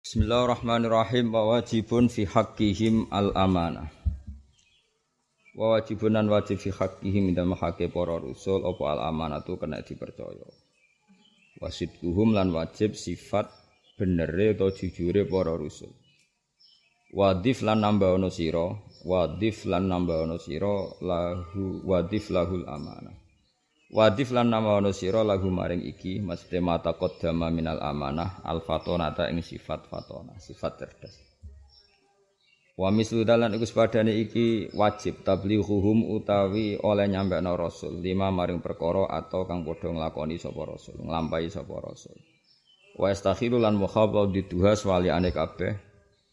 Bismillahirrahmanirrahim wa wajibun fi haqqihim al-amanah. Wa wajibun lan wajib fi haqqihim dalam haqqe para rusul apa al-amanatu kena dipercaya. Wasidquhum lan wajib sifat benere utawa jujure para rusul. Wadif lan nambah ana sira lahu wadif lahul amanah. Wadif lan nama ana sira lahu maring iki mesti mata qaddama minal amanah al-fatonata ing sifat fatona, sifat cerdas. Wa mislu dalan iku sepadane iki wajib tablighuhum utawi oleh nyampekno rasul lima maring perkara atau kang padha nglakoni sapa rasul, nglampahi sapa rasul. Wa istakhiru lan mukhabab diduha swaliane kabeh,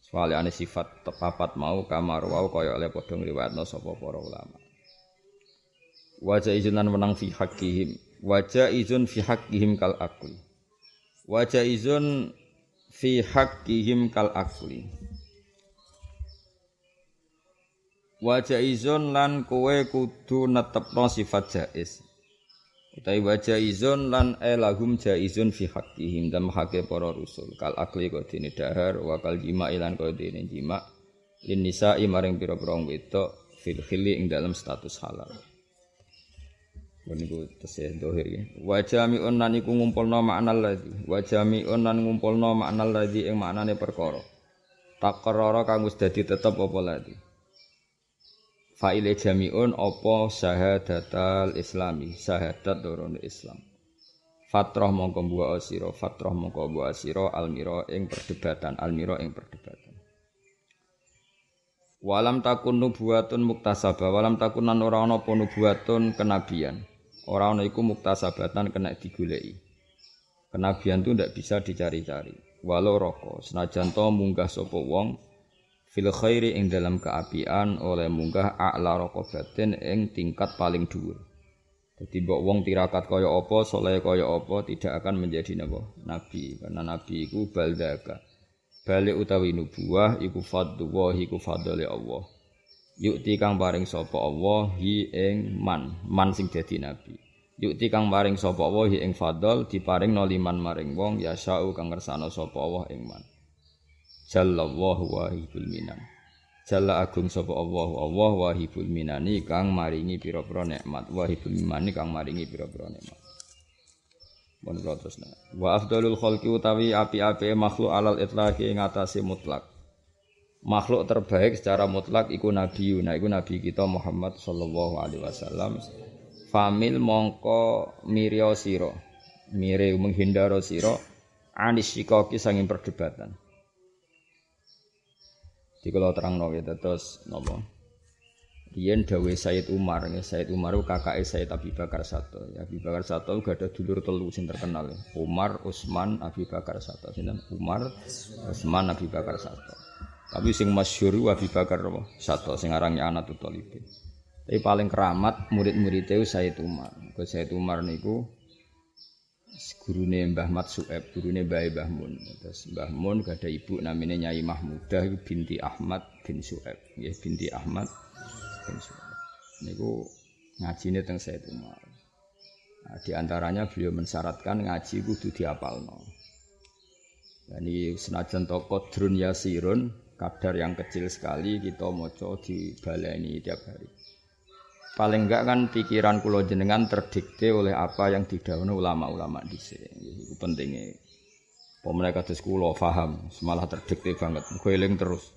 swaliane sifat papat mau kamar wau kaya oleh padha ngriwayatno sapa para ulama. Wajah izun lan menang fi haqqihim. Wajah izun fi haqqihim kal akli. Wajah izun fi haqqihim kal akli. Wajah izun lan kowe kudu netepno sifat jaiz. Utawi wajah izun lan elahum jaizun fi haqqihim dan haqqe para rusul. Kal akli kok dene dahar wa kal jima ilan kok dene jima. Lin nisa'i maring pira-pira wedok fil khili ing dalam status halal. Niku tesih dohir ya. Wa jami'un lan iku ngumpulna maknal ladzi. Wa jami'un lan ngumpulna maknal ladzi ing maknane perkara. Taqarrara kang wis dadi tetep apa ladzi. Fa'ile jami'un apa syahadatal islami, syahadat dorone Islam. Fatrah mongko mbuwa sira, fatrah mongko mbuwa sira almira ing perdebatan, almira ing perdebatan. Walam takun nubuwatun muktasabah, walam takun lan ora ana apa nubuwatun kenabian. Ora ana iku muktasabatan kena digoleki. Kenabian itu ndak bisa dicari-cari. Walau roko senajan to munggah sapa wong fil khairi ing dalam keapian oleh munggah a'la raqabatin ing tingkat paling dhuwur. Dadi mbok wong tirakat kaya apa, saleh kaya apa tidak akan menjadi nabi. Karena nabi iku baldaka. Balik utawi nubuwah iku fadluwah iku fadhole Allah. Yukti kang paring sapa Allah hi ing man sing dadi nabi. Yukti kang paring sapa Allah hi ing fadl diparing liman maring wong yasau kang ngersano sapa Allah ing man. Jallallahu wahibul minan. Jalla agung sapa Allah wahibul minani kang maringi pira-pira nikmat. Wahibul minani kang maringi pira-pira nikmat. Mun terusna. Wa afdalul khalqi utawi api-apike makhluk alal itlaqi ing atase mutlak. Makhluk terbaik secara mutlak iku nabiyuna, iku nabi kita Muhammad sallallahu alaihi wasallam. Famil mongko mirya sira, mire menghindaro sira anis sikaki sanging perdebatan. Dikala terangno ya terus napa? Riyen dawuh Sayyid Umar, ya Sayyid Umar ku kakake Sayyid Abi Bakar Sato. Ya Abi Bakar Sato gak ada dulur telu sing terkenal ya. Umar, Utsman, Abi Bakar Sato. Sinten? Umar, Utsman, Abi Bakar Sato. Tapi sing masyhur Abi Bakar Sato sing arange Anatul Thalibin. Tapi paling keramat murid-muridé Sayyid Umar. Ke Sayyid Umar niku gurune Mbah Mat Su'aib, gurune Mbah Mun. Terus Mbah Mun gak ada ibu namanya Nyai Mahmudah binti Ahmad bin Su'aib. Nggih binti Ahmad bin Su'aib. Niku ngajine teng Sayyid Umar. Nah, di antaranya beliau mensyaratkan ngaji kudu diapalno. Yani senajan to qadrun yasirun, kadar yang kecil sekali kita maca dibaleni tiap hari. Paling enggak kan pikiran kula jenengan terdikte oleh apa yang didhawuhna ulama-ulama dhisik. Iku pentinge. Pemene kados kula paham, semalah terdikte banget. Muga eling terus.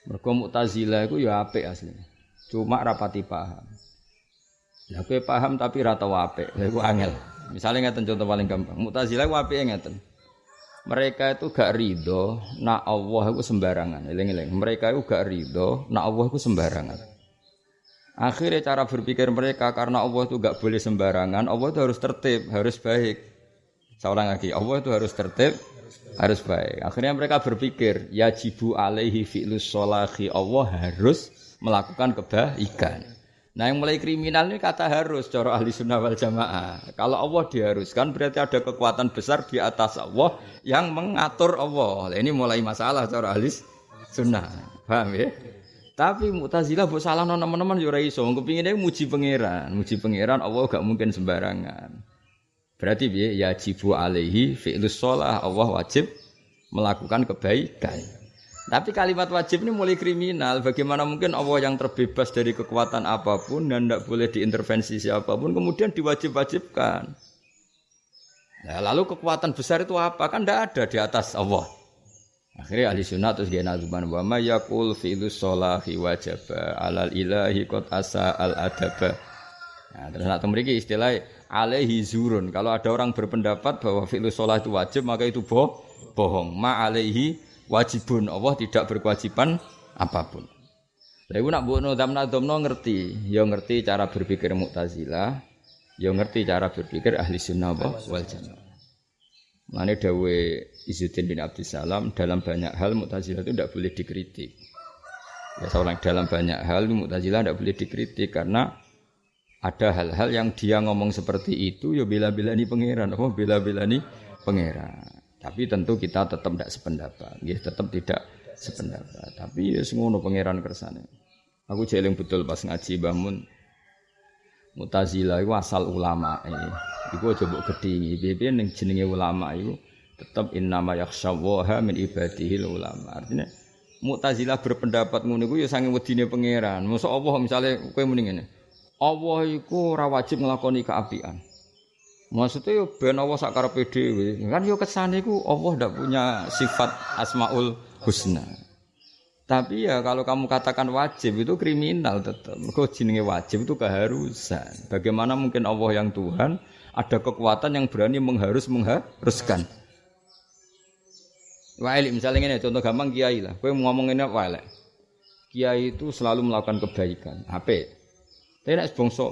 Mergo Mu'tazilah iku ya apik asline. Cuma rapati paham. Lah kowe paham tapi ra tau apik. Lha iku angel. Misale ngeten contoh paling gampang. Mu'tazilah ku apike ngeten. Mereka itu gak ridho nak Allah itu sembarangan. Eling-eling. Mereka itu gak ridho nak Allah itu sembarangan. Akhirnya cara berpikir mereka karena Allah itu gak boleh sembarangan, Allah itu harus tertib, harus baik. Seorang lagi, Allah itu harus tertib, harus baik. Akhirnya mereka berpikir, yajibu alaihi fi'lus sholahi, Allah harus melakukan kebaikan. Nah yang mulai kriminal ini kata harus, cara ahli sunnah wal jamaah. Kalau Allah diharuskan berarti ada kekuatan besar di atas Allah yang mengatur Allah. Nah, ini mulai masalah cara ahli sunnah. Paham ya? Tapi Mu'tazilah mbok salahno teman-teman yo ora iso. Kepingine muji pangeran Allah gak mungkin sembarangan. Berarti piye? Yajibu alaihi fi'lus shalah, Allah wajib melakukan kebaikan. Tapi kalimat wajib ini mulai kriminal. Bagaimana mungkin Allah yang terbebas dari kekuatan apapun dan tidak boleh diintervensi siapapun kemudian diwajib-wajibkan. Nah, lalu kekuatan besar itu apa? Kan tidak ada di atas Allah. Akhirnya ahli sunnah terus dia nazuman wa ma yaqul fi'lus sholahi wajaba alal ilahi qad asa al adaba. Nah, terus nak mriki istilah alaihi zurun. Kalau ada orang berpendapat bahwa fi'lus sholah itu wajib maka itu bohong. Ma alaihi wajibun. Allah tidak berkewajiban apapun. Lha iku nak mbokno damna-damna ngerti, ya ngerti cara berpikir Mu'tazilah, ya ngerti cara berpikir ahli sunnah wal jamaah. Mane dawuh Izzuddin bin Abdussalam dalam banyak hal Mu'tazilah itu tidak boleh dikritik. Ya seorang dalam banyak hal Mu'tazilah tidak boleh dikritik karena ada hal-hal yang dia ngomong seperti itu ya bela-belani pangeran, apa bela-belani pangeran. Tapi tentu kita tetap tidak sependapat. Nggih, tetap tidak sependapat. Tapi ya ngono pangeran kersane. Aku jeling betul pas ngaji Mbah Mun. Mu'tazilah iku asal ulama iku aja mbok gedhingi. Piye-piye ning jenenge ulama iku tetep innama yakhshawaha min ibadihil ulama. Artinya Mu'tazilah berpendapat ngono iku ya saking wedine pangeran. Mosok Allah misale kowe muni ngene. Allah iku ora wajib nglakoni keapian. Maksudnya yo ben Allah sak karepe dhewe. Kan yo kesane iku Allah ndak punya sifat Asmaul Husna. Tapi ya kalau kamu katakan wajib itu kriminal tetap. Mergo jenenge wajib itu keharusan. Bagaimana mungkin Allah yang Tuhan ada kekuatan yang berani mengharuskan. Wae misalnya ngene contoh gampang kiai lah. Kowe ngomong ngene wae. Kiai itu selalu melakukan kebaikan. Apik. Tapi nek bangsa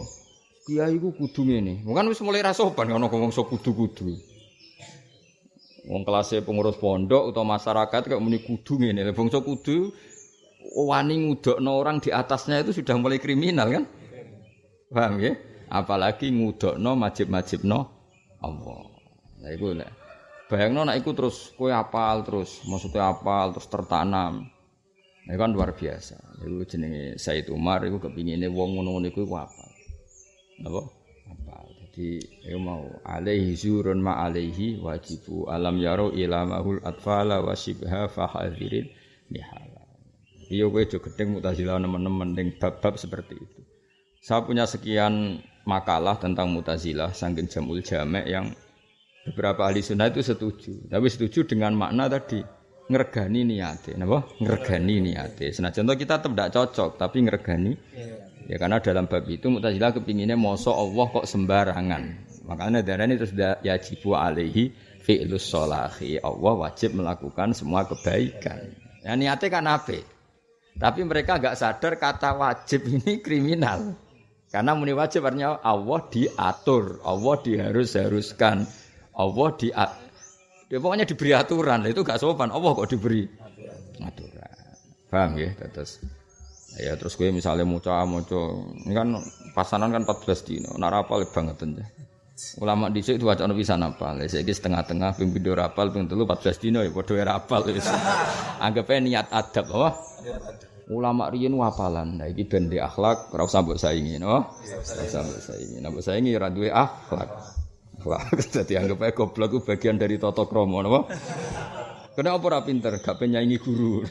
kiai iku kudu ngene. Kan wis mulai ra sopan ana bangsa kudu-kudu. Wong kelasé pengurus pondok utawa masyarakat kok muni kudu ngene. Bangsa kudu wani ngudokno orang di atasnya itu sudah mulai kriminal kan? Paham ya? Apalagi ngudokno majib-majibno Allah. Lah iku nek bayangno nek iku terus kowe apal terus, maksudnya apal terus tertanam. Itu kan luar biasa. Itu jenenge Said Umar itu kepingine wong ngono-ngono iku apal. Napa? Apal. Jadi ya mau alaihi zurun ma alaihi wajibu alam yaro ilamahul atfala wasibha fahadhirin nihala. Iya kowe aja gedeng Mu'tazilah nemen-nemen ning bab-bab seperti itu. Saya punya sekian makalah tentang Mu'tazilah saking Jamul Jami' yang beberapa ahli sunnah itu setuju. Tapi setuju dengan makna tadi ngregani niate, napa? Ngregani niate. Senajan to kita tetep ndak cocok, tapi ngregani. Ya karena dalam bab itu Mu'tazilah kepingine mosok Allah kok sembarangan. Makanya darane terus yajibu alaihi fi'lus sholahi. Allah wajib melakukan semua kebaikan. Ya niate kan apik. Tapi mereka enggak sadar kata wajib ini kriminal. Karena muni wajib artinya Allah diatur, Allah diharuskan, Allah ya pokoknya diberi aturan, itu gak sopan. Allah kok diberi aturan. Paham ya? Terus gue misalnya moco, ini kan pasanan kan 14 dino, nak rapal banget aja. Ulama dhisik itu wacana pisan apal. Saiki setengah-tengah ping pindho rapal ping 3 14 dino ya padha rapal wis. Anggape niat adab apa? Ulama riyen wapalan. Nah iki ben di akhlak ora usah mbok saingi, no? Ora usah mbok saingi. Nek mbok saingi ora duwe akhlak. Wah, dadi anggap ae goblok ku bagian dari tata krama, napa? Kena apa ora pinter, gak penyaingi guru.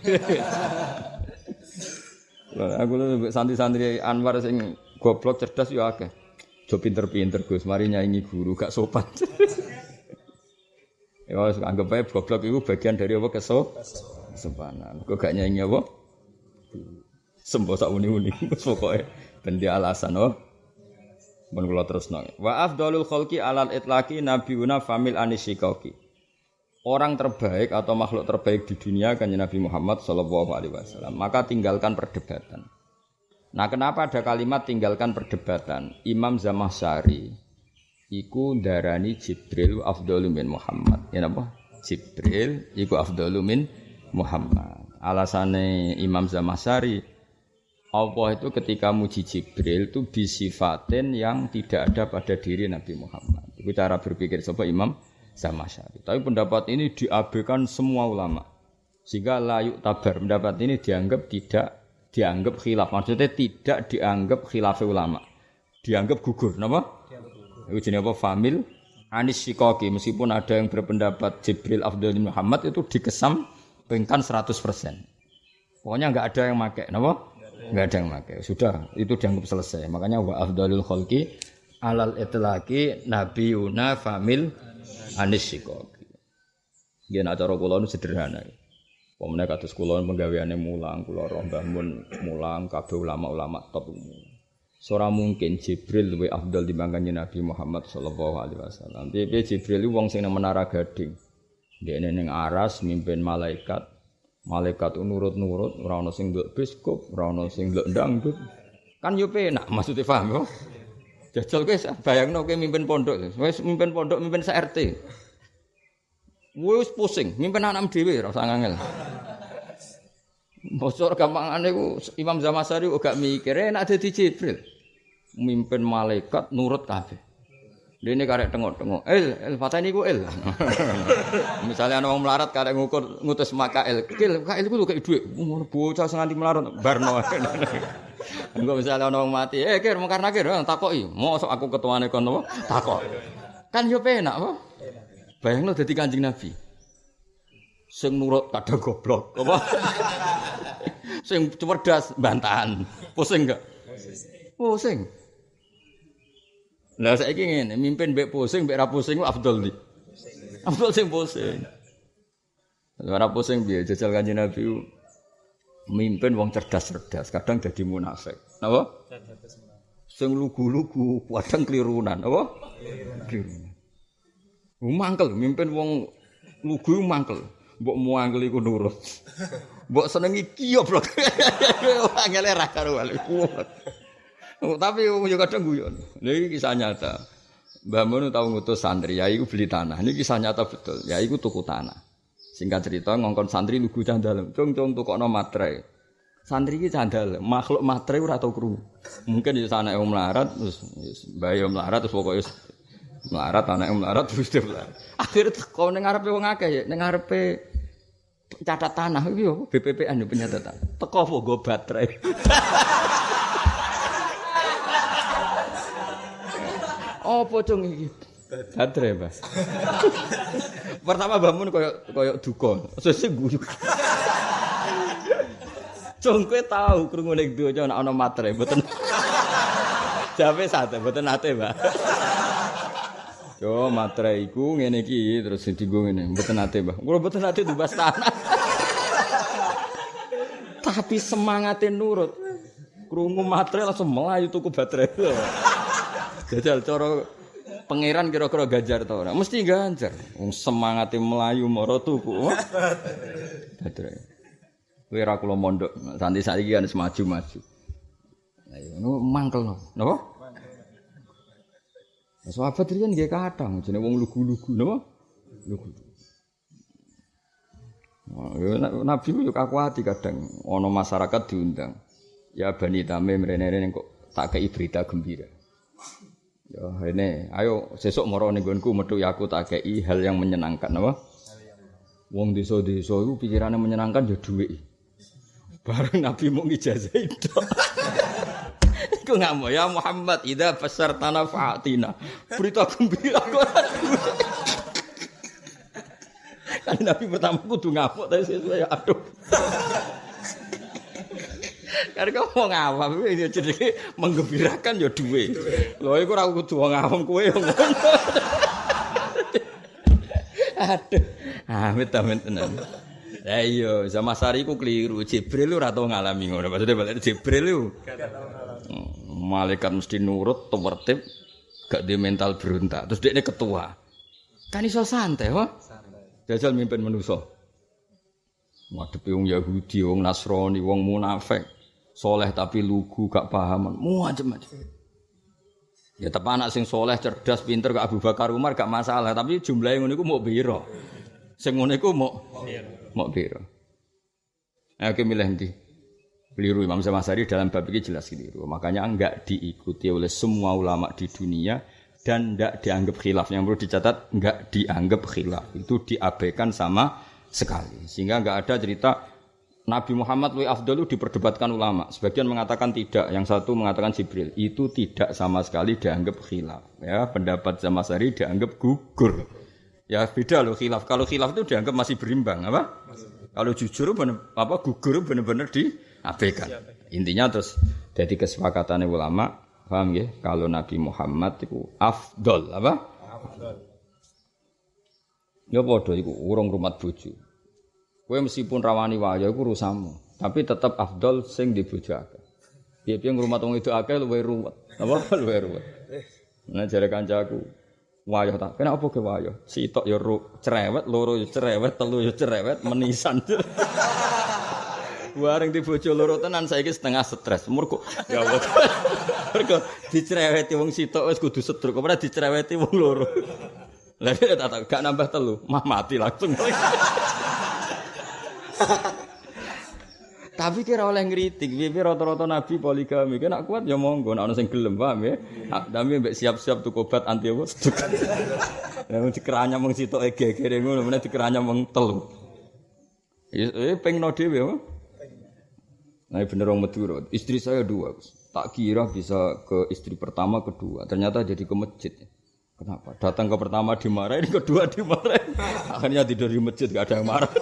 Lah aku santri-santri Anwar sing goblok cerdas yo akeh. Jo pinter-pinter Gus, mari nyaingi guru gak sopan. Ya wis anggap ae goblok iku bagian dari apa kesopanan. Kok gak nyaingi apa? Sembo sak uni-uni pokoke ben di alasan oh. Men kula terusno. Wa afdalul khalqi alal itlaqi nabiyuna famil anisyikaki. Orang terbaik atau makhluk terbaik di dunia kan Nabi Muhammad sallallahu alaihi wasallam. Maka tinggalkan perdebatan. Nah, kenapa ada kalimat tinggalkan perdebatan? Imam Zamakhsyari iku ndarani Jibril afdalu min Muhammad. Ya napa? Jibril iku afdalu min Muhammad. Alasane Imam Zamakhsyari Allah itu ketika muji Jibril itu bisifatin yang tidak ada pada diri Nabi Muhammad. Itu cara berpikir sapa Imam Zamakhsyari. Tapi pendapat ini diabaikan semua ulama. Sehingga layuk tabar pendapat ini tidak dianggap khilaf. Maksudnya tidak dianggap khilaf ulama. Dianggap gugur, napa? Itu jenenge apa? Famil Anis Syikoki, meskipun ada yang berpendapat Jibril Afdal Muhammad itu dikesampingkan 100%. Pokoknya enggak ada yang pakai, napa? Enggak ada yang pakai. Sudah, itu dianggap selesai. Makanya wa afdalul khalqi alal itlaqi nabiyuna famil Anis Syikoki. Yen acara kula nu sederhana. Pemene kados kula penggaweane mulang, kula roh Mbah Mun mulang, kabeh ulama-ulama top. Ora mungkin Jibril luwih afdal dibanding Nabi Muhammad sallallahu alaihi wasallam. Piye Jibril wong sing nang menara gading. Dekne ning aras mimpin malaikat. Malaikat nurut-nurut, ora ana sing nduk biskop, ora ana sing nduk dangdut. Kan yo penak, maksudnya paham yo. Jajal kowe bayangno kowe mimpin pondok, wis mimpin pondok, mimpin sak-RT. Wis pusing, mimpin anak dhewe ora usah ngangel. Bocor gampangane ku Imam Zamasari gak mikir enak dadi Jibril. Mimpin malaikat nurut kabeh. Dene karek tengok-tengok. Pateni ku il. Misalnya ana wong melarat karek ngutus makail. Kail ku kok dhuwit. Ngono bocah nganti melarat barno. Engko misalnya ana wong mati, kir mung karena kir takoki. Mosok aku ketuane kon apa? Takok. Kan yo penak apa? Bayangno dadi Kanjeng Nabi. Sing nurut kadang goblok, apa? Sing cerdas bantahan. Pusing enggak? Pusing. Lah saiki ngene, mimpin mbek pusing, mbek ra pusing ku afdol ndi? Afdol sing pusing. Ora pusing piye jajal Kanjeng Nabi mimpin wong cerdas-cerdas, kadang dadi munafik. Napa? Sing lugu-lugu, kadang klirunan, apa? Klirunan. Mangkel mimpin wong lugu mangkel. Mbok muangkel iku nurut. Mbok senengi kiyoblok. Angele ra karo wale kuat. Tapi yo kadang guyon. Lha iki kisah nyata. Mbah Mun tau ngutus santri, ya iku beli tanah. Ini kisah nyata betul. Ya iku tuku tanah. Singkat cerita ngongkon santri lugu cah dalem. Cung-cung tukokno materai. Santri iki cah dalem, makhluk materai ora tau krungu. Mungkin ya anake wong melarat terus mbah yo melarat terus pokoke melarat anake melarat terus dia melarat. Akhire teko ning ngarepe wong akeh ya, ning ngarepe catat tanah iki yo BPPN yo penyatatan. Teko apa nggo baterai. Apa cung iki? Baterai, Mas. Pertama bangun koyo duka. Sesuk guyu. Cung kowe tau krungu ning donya ana materai mboten. Jawe sate mboten ate, Mbak. Yo materai iku ngene iki terus dienggo ngene, mboten ate, Mbah. Kula mboten ate dibas tanah. Tapi semangate nurut. Krungu materai langsung melayu tuku baterai. Jajal cara pangeran kira-kira ganjar ta ora? Mesti ganjar. Wong semangate melayu mara tuku. Baterai. Kowe ora kula mondok, santi saiki kan semaju-maju. Ayo ngono mangkel no. Napa? Sahabat riyen nggih kathang jenenge wong lugu-lugu napa? Lugu. Nabi yo kakuati kadang ana masyarakat diundang. Ya Bani Tamim rene-rene kok tak kei berita gembira. Ya rene, ayo sesuk mara ning nggonku metu ya aku tak kei hal yang menyenangkan napa? Wong desa-desa iku pikirane menyenangkan ya dhuwit. Bareng Nabi mau ngijazah itu. Iku ngamuk ya Muhammad idza fasartana fa'atina. Berita gembira kok. Kan Nabi pertama kudu ngamuk tapi saya aduh. Karena kau ngawam ini jenenge menggembirakan ya duwe. Lho iku ora kudu wong awam kowe ngono. Aduh. Amit-amit tenan. Lah iya, sama Sari ku keliru. Jibril ora tau ngalami ngono. Maksudnya balik Jibril lu. Malaikat mesti nurut, tertib, gak di mental berontak. Terus dekne ketua. Kan iso santai, wah. Jajal mimpin manusa. Ngadepi wong Yahudi, wong Nasrani, wong munafik. Soleh tapi lugu, gak paham. Macam-macam. Ya tapi anak sing soleh, cerdas, pinter gak Abu Bakar Umar gak masalah. Tapi jumlahnya ngono iku mau biro. Sing ngono iku mau biro. Oke milih ndi? Keliru Imam Zamasari dalam bab ini jelas keliru. Makanya enggak diikuti oleh semua ulama di dunia dan enggak dianggap khilaf. Yang perlu dicatat enggak dianggap khilaf. Itu diabaikan sama sekali. Sehingga enggak ada cerita Nabi Muhammad luwih afdal itu diperdebatkan ulama. Sebagian mengatakan tidak, yang satu mengatakan Jibril. Itu tidak sama sekali dianggap khilaf. Ya, pendapat Zamakhsyari dianggap gugur. Ya beda loh khilaf. Kalau khilaf itu dianggap masih berimbang, apa? Kalau jujur gugur benar-benar diabaikan. Intinya terus jadi kesepakatan ulama, paham ya? Kalau Nabi Muhammad itu afdal, apa? Afdal. Ya padha iku urung rumat bojo. Kowe meskipun rawani waya iku urusanmu, tapi tetap afdal sing di bojo akeh. Piye-piye ngrumat wong itu akeh luwih ruwet. Apa luwih ruwet? Nah jare kancaku, wayah tak. Kena apa ke wayah? Sitok ya cerewet, loro ya cerewet, telu ya cerewet, menisan. Bareng di bojo loro tenan saiki setengah stres. Mergo ya Allah. Mergo dicereweti wong sitok wis kudu sedruk, ora dicereweti wong loro. Lah tak gak nambah telu, mah mati langsung. Tapi kira oleh ngritik, piye rata-rata nabi poligami. Kena kuat ya monggo, nek ana sing gelem paham ya. Tapi mbek siap-siap tuku obat anti apa seduk. Ya mung dikeranya mung sitoke gegere ngono, meneh dikeranya mung telu. Pengno dhewe apa? Nah bener wong Madura. Istri saya 2. Tak kira bisa ke istri pertama, kedua. Ternyata jadi ke masjid. Kenapa? Datang ke pertama dimarahin, kedua dimarahin. Akhirnya tidur di masjid, gak ada yang marah.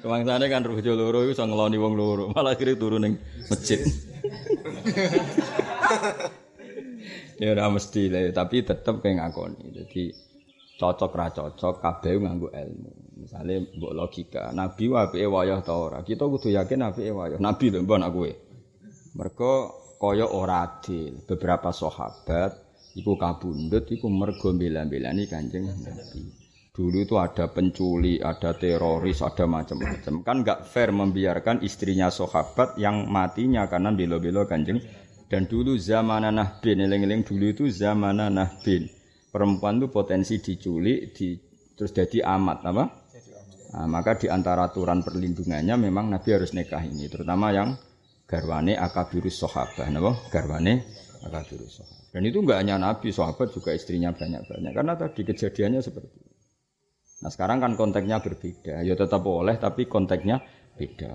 Kemangsane kan bojo loro iku iso ngeloni wong loro, malah akhire turu ning masjid. Ya ora mesti lah, tapi tetep kayak ngakoni. Jadi cocok ra cocok kabeh nganggo ilmu. Misale mbok logika, nabi apike wayah ta ora? Kita kudu yakin apike wayah. Nabi lho mbon aku kowe. Mergo kaya ora adil. Beberapa sahabat iku kabundut iku mergo bela-belani Kanjeng Nabi. Dulu itu ada penculik, ada teroris, ada macam-macam. Kan enggak fair membiarkan istrinya sahabat yang matinya karena bela-bela Kanjeng. Dan dulu zamanan Nahbin, eling-eling dulu itu zamanan Nahbin. Perempuan itu potensi diculik, terus jadi amat, apa? Nah, maka di antara aturan perlindungannya memang Nabi harus nikah ini, terutama yang garwane akabirus sahabat, napa? Garwane akabirus sahabat. Dan itu enggak hanya Nabi, sahabat juga istrinya banyak-banyak. Karena tadi kejadiannya seperti itu. Nah sekarang kan konteksnya berbeda. Ya tetap boleh tapi konteksnya beda.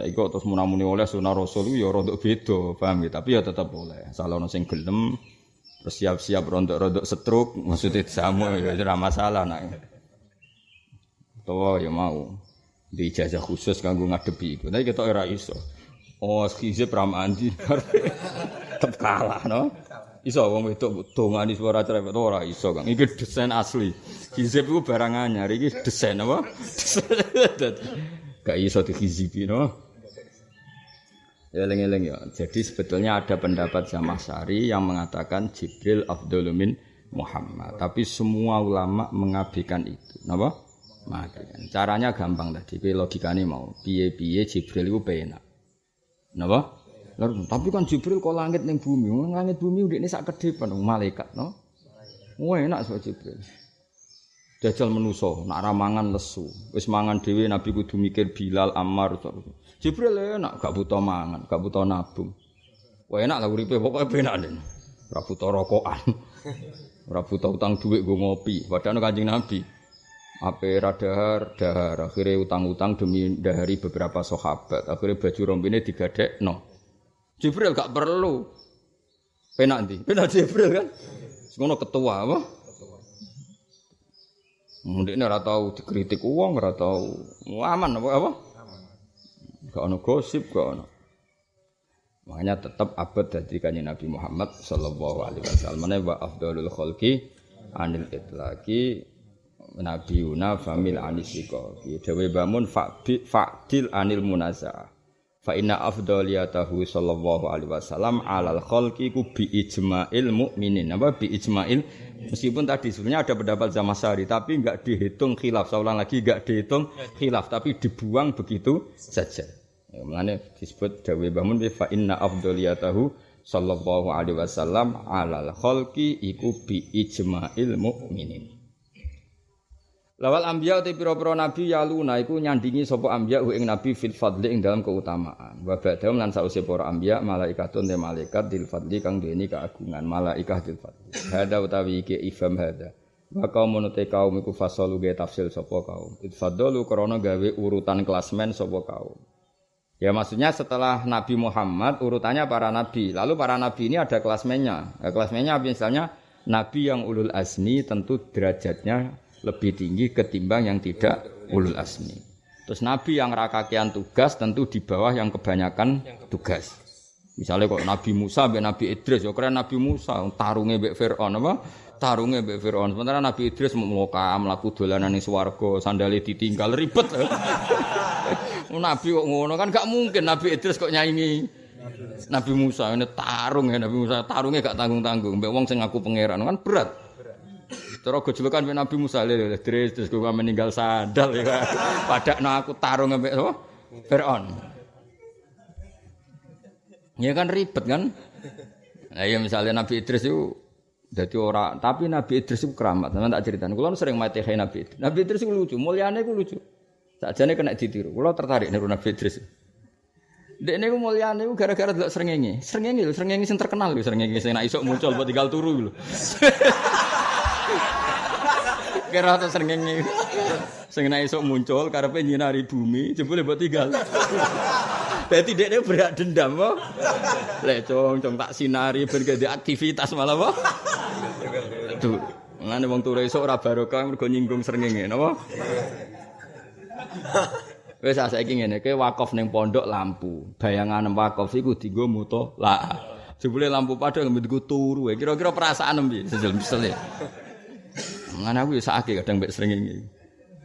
Saiki kok terus munamuni oleh sunah Rasul ya rodok beda, paham ya? Tapi ya tetap boleh. Asal ono sing gelem terus siap-siap rontok-rontok setruk, maksudnya jamu ya ora masalah nak. Tuwa ya mau di ijazah khusus kanggo ngadepi iku. Tapi ketok ora iso. Oh, skizip ramandi. Tetep kalah no. Iso wong wedok dongani suara cerewet ora iso, Kang. Iki desain asli. Hizib iku barang anyar, iki desain apa? Gak iso dihizibi no. Ya eling-eling ya. Jadi sebetulnya ada pendapat Zamakhsyari yang mengatakan Jibril afdhalu min Muhammad. Tapi semua ulama mengabaikan itu. Napa? Mengabaikan. Caranya gampang tadi, logikane mau. Piye-piye Jibril iku penak. Napa? Lalu, tapi kan Jibril kok langit ning bumi, langit bumi udah ini sak kedepan malaikat, no? Wah enak sebab Jibril. Jajal menuso, nak ramangan lesu, wis mangan dhewe Nabi kudu mikir Bilal, Ammar. Jibril enak, gak butuh mangan, gak butuh nabung. Wah enak lah uripe, pokoke penak den. Ora butuh rokokan, ora butuh utang dhuwit nggo ngopi. Padahal Kanjeng Nabi, ape radahar, dahar, akhirnya utang-utang demi dahari beberapa sahabat, akhirnya baju rombine digadekno. Jibril gak perlu. Penak ndi? Penak Jibril kan. Ngono ketua apa? Ketua. Ndekne ora tau dikritik wong, ora tau aman apa? Aman. Gak ono gosip, gak ono. Makanya tetap abad dadi Kanjeng Nabi Muhammad sallallahu alaihi wasallam. Wa afdhalul khalqi anil itlaqi nabiyuna famil anisika. Dewe bamun fa'dil anil munazah. Fa inna afdhaliyatahu sallallahu alaihi wasallam alal khalqi ku bi ijma'il mukminin. Apa bi ijma'il? Meskipun tadi sebenarnya ada pendapat Zamakhsyari tapi enggak dihitung khilaf. Saya ulang lagi enggak dihitung khilaf tapi dibuang begitu saja. Ya, makanya disebut dawe Mbah fa inna afdhaliyatahu sallallahu alaihi wasallam alal khalqi iku bi ijma'il mukminin. Lawal anbiya te pira-pira nabi yaluna iku nyandingi sapa anbiya ing nabi fil fadli ing dalam keutamaan. Wa ba'dahum lan sause para anbiya malaikatun te malaikat dil fadli kang duweni keagungan malaikah dil fadli. Hada utawi iki ifham hada. Wa kaumun te kaum iku fasalu ge tafsil sapa kaum. Itfadalu krana gawe urutan klasmen sapa kaum. Ya maksudnya setelah Nabi Muhammad urutannya para nabi. Lalu para nabi ini ada klasmennya. Klasmennya misalnya nabi yang ulul azmi tentu derajatnya lebih tinggi ketimbang yang tidak ulul azmi. Terus nabi yang rakakian tugas tentu di bawah yang kebanyakan tugas. Misalnya kok Nabi Musa mbek Nabi Idris ya keren Nabi Musa tarunge mbek Firaun apa? Tarunge mbek Firaun. Sementara Nabi Idris mlaku dolanan ning swarga, sandale ditinggal ribet. Nabi kok ngono kan gak mungkin Nabi Idris kok nyaingi Nabi Musa. Ini tarung ya Nabi Musa, tarunge gak tanggung-tanggung mbek wong sing ngaku pangeran kan berat. Cara gojlokan mbek Nabi Musa lho Idris kok meninggal sandal ya. Padakno aku tarung mbek apa? Firaun. Ya kan ribet kan? Nah ya misalnya Nabi Idris itu jadi orang, tapi Nabi Idris itu keramat. Teman tak ceritain. Kulo sering mati Nabi Idris. Nabi Idris itu lucu, mulyane itu lucu. Sakjane kena ditiru. Kulo tertarik niru Nabi Idris. Dek niku mulyane itu gara-gara delok srengenge. Srengenge lho, srengenge sing terkenal lho, srengenge sing nek isuk muncul buat tinggal turu lho. Kira ta srengenge. Sing nek isuk muncul karepe nyinari bumi, jebule buat tinggal. Dadi dekne berak dendam apa? Lek cong tak sinari ben gede aktivitas malah apa? Tuh, ngene wong turu esuk ora barokah mergo nyinggung srengenge, napa? Wis saiki ngene, kowe wakaf ning pondok lampu. Bayangan wakaf iku dienggo mutolak. Jebule lampu padha nggo turu. Kira-kira perasaan piye? Sesel-sesel. Ngene aku ya sakake kadang mbek srengenge.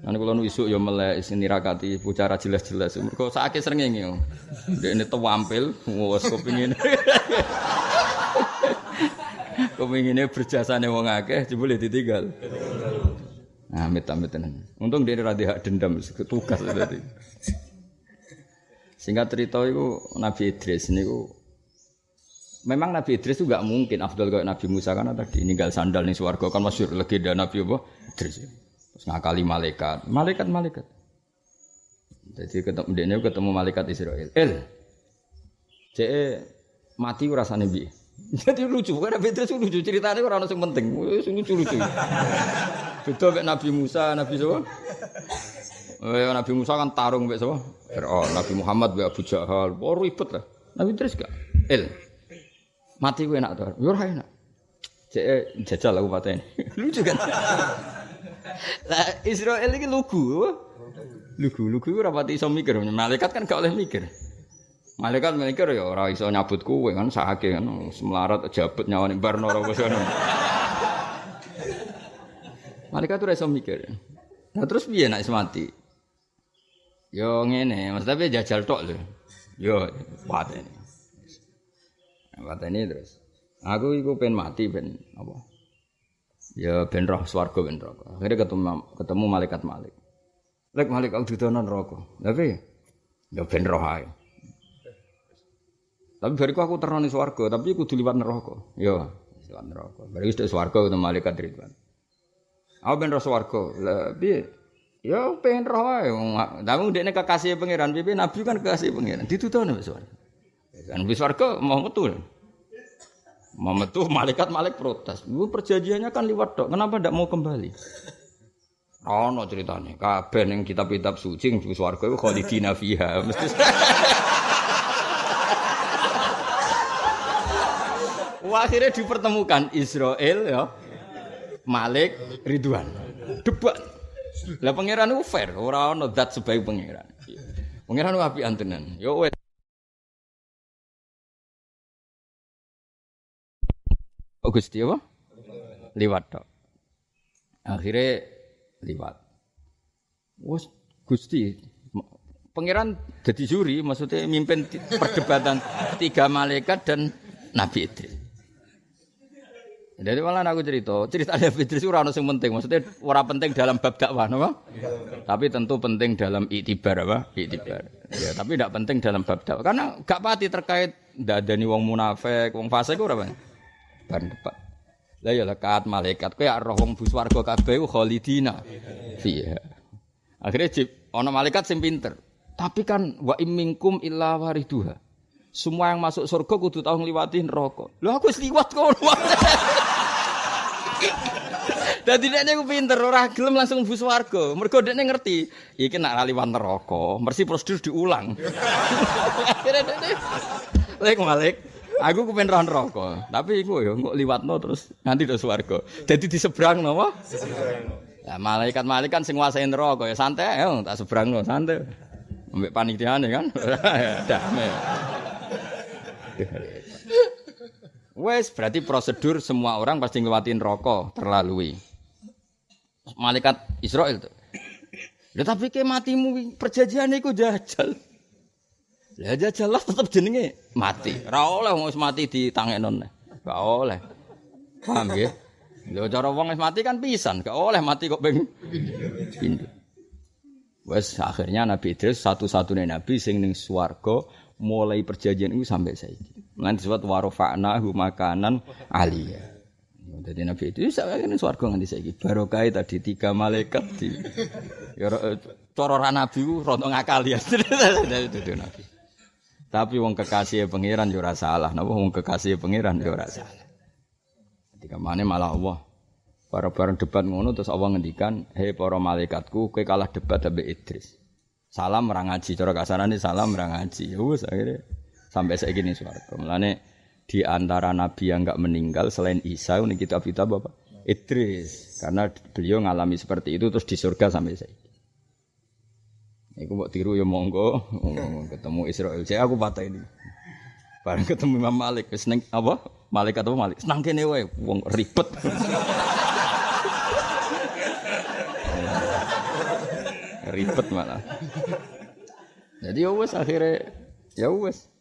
Lan kula nu isuk ya melek sing nirakati bicara jelas-jelas. Mergo sakake srengenge. Dekne tampil wis kepengin. Kepengine berjasane wong akeh jebule ditinggal. Nah, amit-amit tenan. Untung dia ora hak dendam tugas tadi. Singkat cerita iku Nabi Idris niku memang Nabi Idris itu enggak mungkin afdal kayak Nabi Musa kan tadi ninggal sandal ning swarga kan masyhur legenda Nabi apa Idris. Terus ngakali malaikat. Jadi ketemu malaikat Israel. Cek mati rasane piye? Jadi lucu, kan Nabi Idris lucu ceritanya ora ono sing penting. Lucu-lucu. Beda mek Nabi Musa, Nabi sapa? Nabi Musa kan tarung mek sapa? Fir'aun, Nabi Muhammad mek Abu Jahal. Oh ribet lah. Nabi Idris gak? Mati ku enak to. Yo ora enak. Cek jajal aku pateni. Lucu kan? Lah Israel iki lugu. Lugu ora pati iso mikir. Malaikat kan gak oleh mikir. Malaikat mikir ya ora iso nyabut kowe kan sakake kan semlarat jabut nyawane barno ora kono. Malaikat ora iso mikir. Nah terus piye nek mati? Yo ngene, maksudnya jajal tok lho. Yo pateni. Pateni terus. Aku iku pengen mati ben apa? Ya ben roh swarga ben neraka. Akhire ketemu malaikat Malik. Lek Malik aku didono neraka. Tapi ya ben roh ae. Tapi bariku aku terno ning swarga, tapi kudu liwat neraka. Ya, liwat neraka. Bari wis swarga ketemu malaikat Ridwan. Aku ben roh swarga. Lah piye? Ya pengen roh ae. Tapi ndekne kekasih pangeran, piye nabi kan kekasih pangeran. Ditutono wis swarga. Kan wis swarga mau metu. Mau metu malaikat protes. Lu perjanjiannya kan liwat tok. Kenapa ndak mau kembali? Ono ceritane. Kabeh ning kitab-kitab suci ning swarga iku khalidina fiha. Mesti akhirnya dipertemukan Israel ya. Malik Ridwan. Debat. Lah pangeran itu fair, ora ono zat sebaik pangeran. Pangeran ku apian tenan. Yo wis Gusti apa? Liwat tok. Akhirnya liwat. Wes Gusti pangeran jadi juri, maksudnya mimpin perdebatan 3 malaikat dan Nabi Idris. Jadi malah aku cerita Nabi Idris ora ono sing penting, maksudnya ora penting dalam bab dakwah, napa? Tapi tentu penting dalam iktibar apa? Iktibar. Ya, tapi tidak penting dalam bab dakwah karena gak pati terkait ndadani wong munafik, wong fasik ora apa. Bar debat. Lah ya lekat malaikat kowe roh wong bus warga kabeh khalidina. Iya. Akhirnya ana malaikat sing pinter. Tapi kan wa imminkum illa wariduha. Semua yang masuk surga kudu tau ngliwati neraka. Lho aku wis liwat kono. Dadi dekne ku pinter ora gelem langsung mlebu swarga. Mergo dekne ngerti, iki nek liwat neraka, mesti prosedur diulang. Akhire dekne Malik, aku kepen roh neraka, tapi iku yo kok liwatno terus nganti do swarga. Dadi disebrang napa? Lah malaikat kan sing nguasai neraka ya santai ae tak sebrangno santai. Ambek panitiane kan. Damai. Wes berarti prosedur semua orang pasti nglewatin neraka terlalui. Malaikat Israil tuh. Lha tapi ke matimu perjanjian iku jajal. Lah jajal lah tetep jenenge mati. Ora oleh wong wis mati ditangekno. Gak oleh. Paham nggih? Lho cara wong wis mati kan pisan, gak oleh mati kok ping pindho. Wes akhirnya Nabi Idris satu-satunya nabi sing ning swarga mulai perjanjian itu sampai saiki. Lan disebut warofa'nahu makanan aliyah. Dadi Nabi itu sak ning swarga nganti saiki. Barokah tadi 3 malaikat di ya cara ra nabi ku rada ngakali ya. Dadi nabi. Tapi wong kekasih pangeran yo ora salah. Napa wong kekasih pangeran yo ora salah. Ketika mana malah Allah bareng-bareng debat ngono terus Allah ngendikan, "Hei para malaikatku, kowe kalah debat ambek Idris." Salam ora ngaji, cara kasarane salam ora ngaji. Ya wis akhire sampai saiki ning swarga. Mulane di antara nabi yang enggak meninggal selain Isa ini kitab-kitab apa? Idris. Karena beliau ngalami seperti itu terus di surga sampai saiki. Iku mbok tiru ya monggo, ketemu Israil. Saya aku patah ini. Bareng ketemu Imam Malik wis ning apa? Malaikat apa Malik? Senang kene wae, wong ribet. Ribet malah. Jadi ya wis akhire ya wis.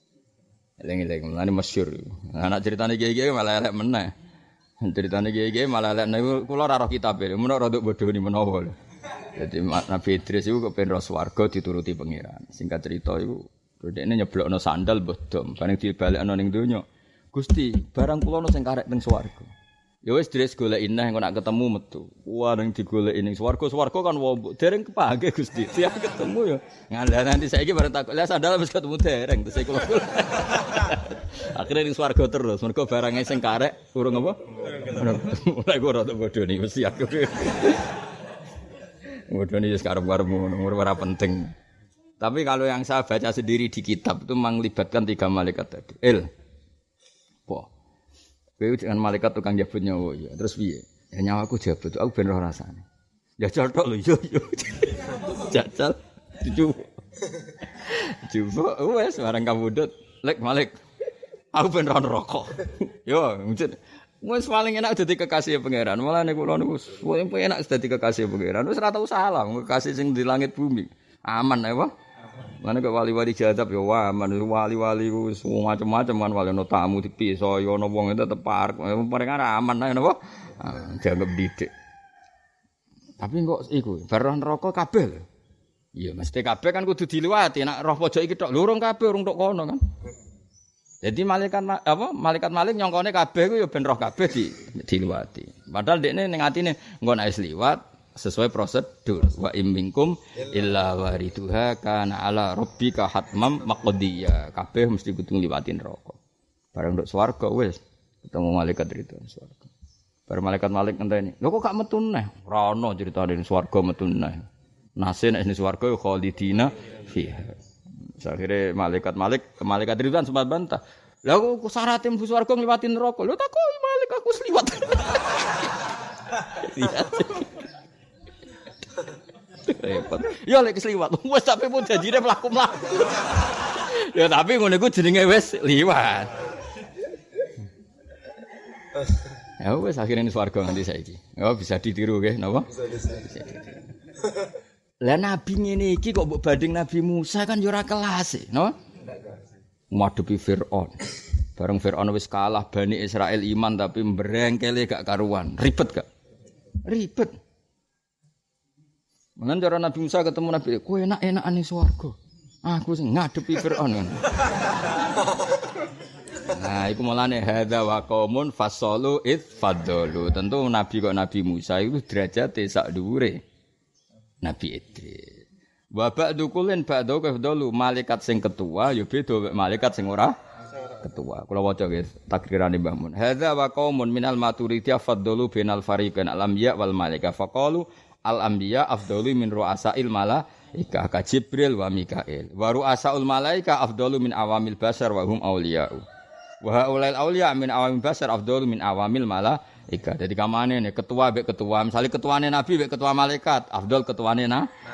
Eling-eling mulane masyhur. Anak ceritane kiye-kiye malah elek meneh. Ceritane kiye-kiye malah elek niku kula ora roh kitabe, menawa rada bodhoni menawa. Jadi Nabi Idris iku kepen ro swarga dituruti pangeran. Singkat cerita iku dhekne nyeblokno sandal mbah dom, bareng dibalekno ning donya. Gusti, barang kula ono sing karek teng swarga. Ya wis Idris goleki neh engko nak ketemu metu. Wah ning digoleki ning swarga kan wombok dereng kepake Gusti. Siap ketemu ya. Ngandani nanti saiki bareng takok, "Lah sandal wis ketemu dereng." Terus iku akhirnya ning swarga terus. Mergo barange sing karek urung apa? Mulai ora tak bodoni mesti aku. Bodoni wis karep-karepmu ora penting. Tapi kalau yang saya baca sendiri di kitab itu melibatkan 3 malaikat tadi. Kowe dengan malaikat tukang jabut nyawa ya. Terus piye? Ya nyawaku jabut, aku ben roh rasane. Ya cotok lho yo. Jajal coba wes barang kabudut lek Malik. Aku ben roh neraka. Yo, wis paling enak dadi kekasih pangeran. Malah nek kula niku paling enak dadi kekasih pangeran. Wis ora tau salah, kekasih sing di langit bumi. Aman apa? Mana kok wali-wali jadab ya wah, wali-wali ku macam-macam kan wali ono tamu dipiso ya ono wong tetep parek. Mereka aman ae napa? Dianggap didik. Tapi kok iku bar neraka kabeh lho. Iya mesti kabeh kan kudu diliwati. Nek roh pojok iki tok lurung kabeh urung tok kono kan. Jadi malaikat Malik nyongkone kabeh ku ya ben roh kabeh diliwati. Padahal dekne ning atine engko nek wis liwat sesuai prosedur wa imminkum illa wariduha kana ala rabbika hatmam maqdiya kabeh mesti kudu ngliwati neraka bareng nduk swarga wis ketemu malaikat itu swarga bareng malaikat Malik ngenteni lho kok gak metu neh ora ono critane ning swarga metu neh nase nek ning swarga khalidina fiha akhire malaikat Ridwan sempat bantah lha kok syaratnya mlebu swarga ngliwati neraka lho takoki Malik aku sliwat repot. Ya lek kesliwat. Wes sampe pun janjine mlaku-mlaku. Ya tapi ngono iku jenenge wis liwat. Ya wis akhire ning swarga nganti saiki. Ya bisa ditiru nggih, napa? Bisa ditiru. Lah nabi ngene iki kok mbok banding Nabi Musa kan ya ora kelas e, napa? Ngadepi Firaun. Bareng Firaun wis kalah Bani Israil iman tapi mbrengkele gak karuan. Ribet gak? Ribet. Mengen cara Nabi Musa ketemu Nabi, kowe enak-enakan ning swarga. Aku sing ngadepi Firaun. Nah, iku mulane hadza wa qaumun fasalu id fadalu. Tentu Nabi kok Nabi Musa itu derajate sak dhuwure Nabi Idris. Wa ba'du kullin ba'du kafdalu malaikat sing ketua ya beda mek malaikat sing ora ketua. Kula waca nggih takrirane Mbah Mun. Hadza wa qaumun minal maturidiyah faddalu bainal fariqain al-anbiya wal malaika faqalu al-anbiya afdalu min ru'asail malaika ka Jibril wa Mikail. Wa ru'asaul malaika afdalu min awamil basar wa hum awliya'u. Wa haulail awliya min awamil basar afdalu min awamil malaika. Dadi kamane nek ketua mbek ketua, misale ketuane nabi mbek ketua malaikat, afdal ketuane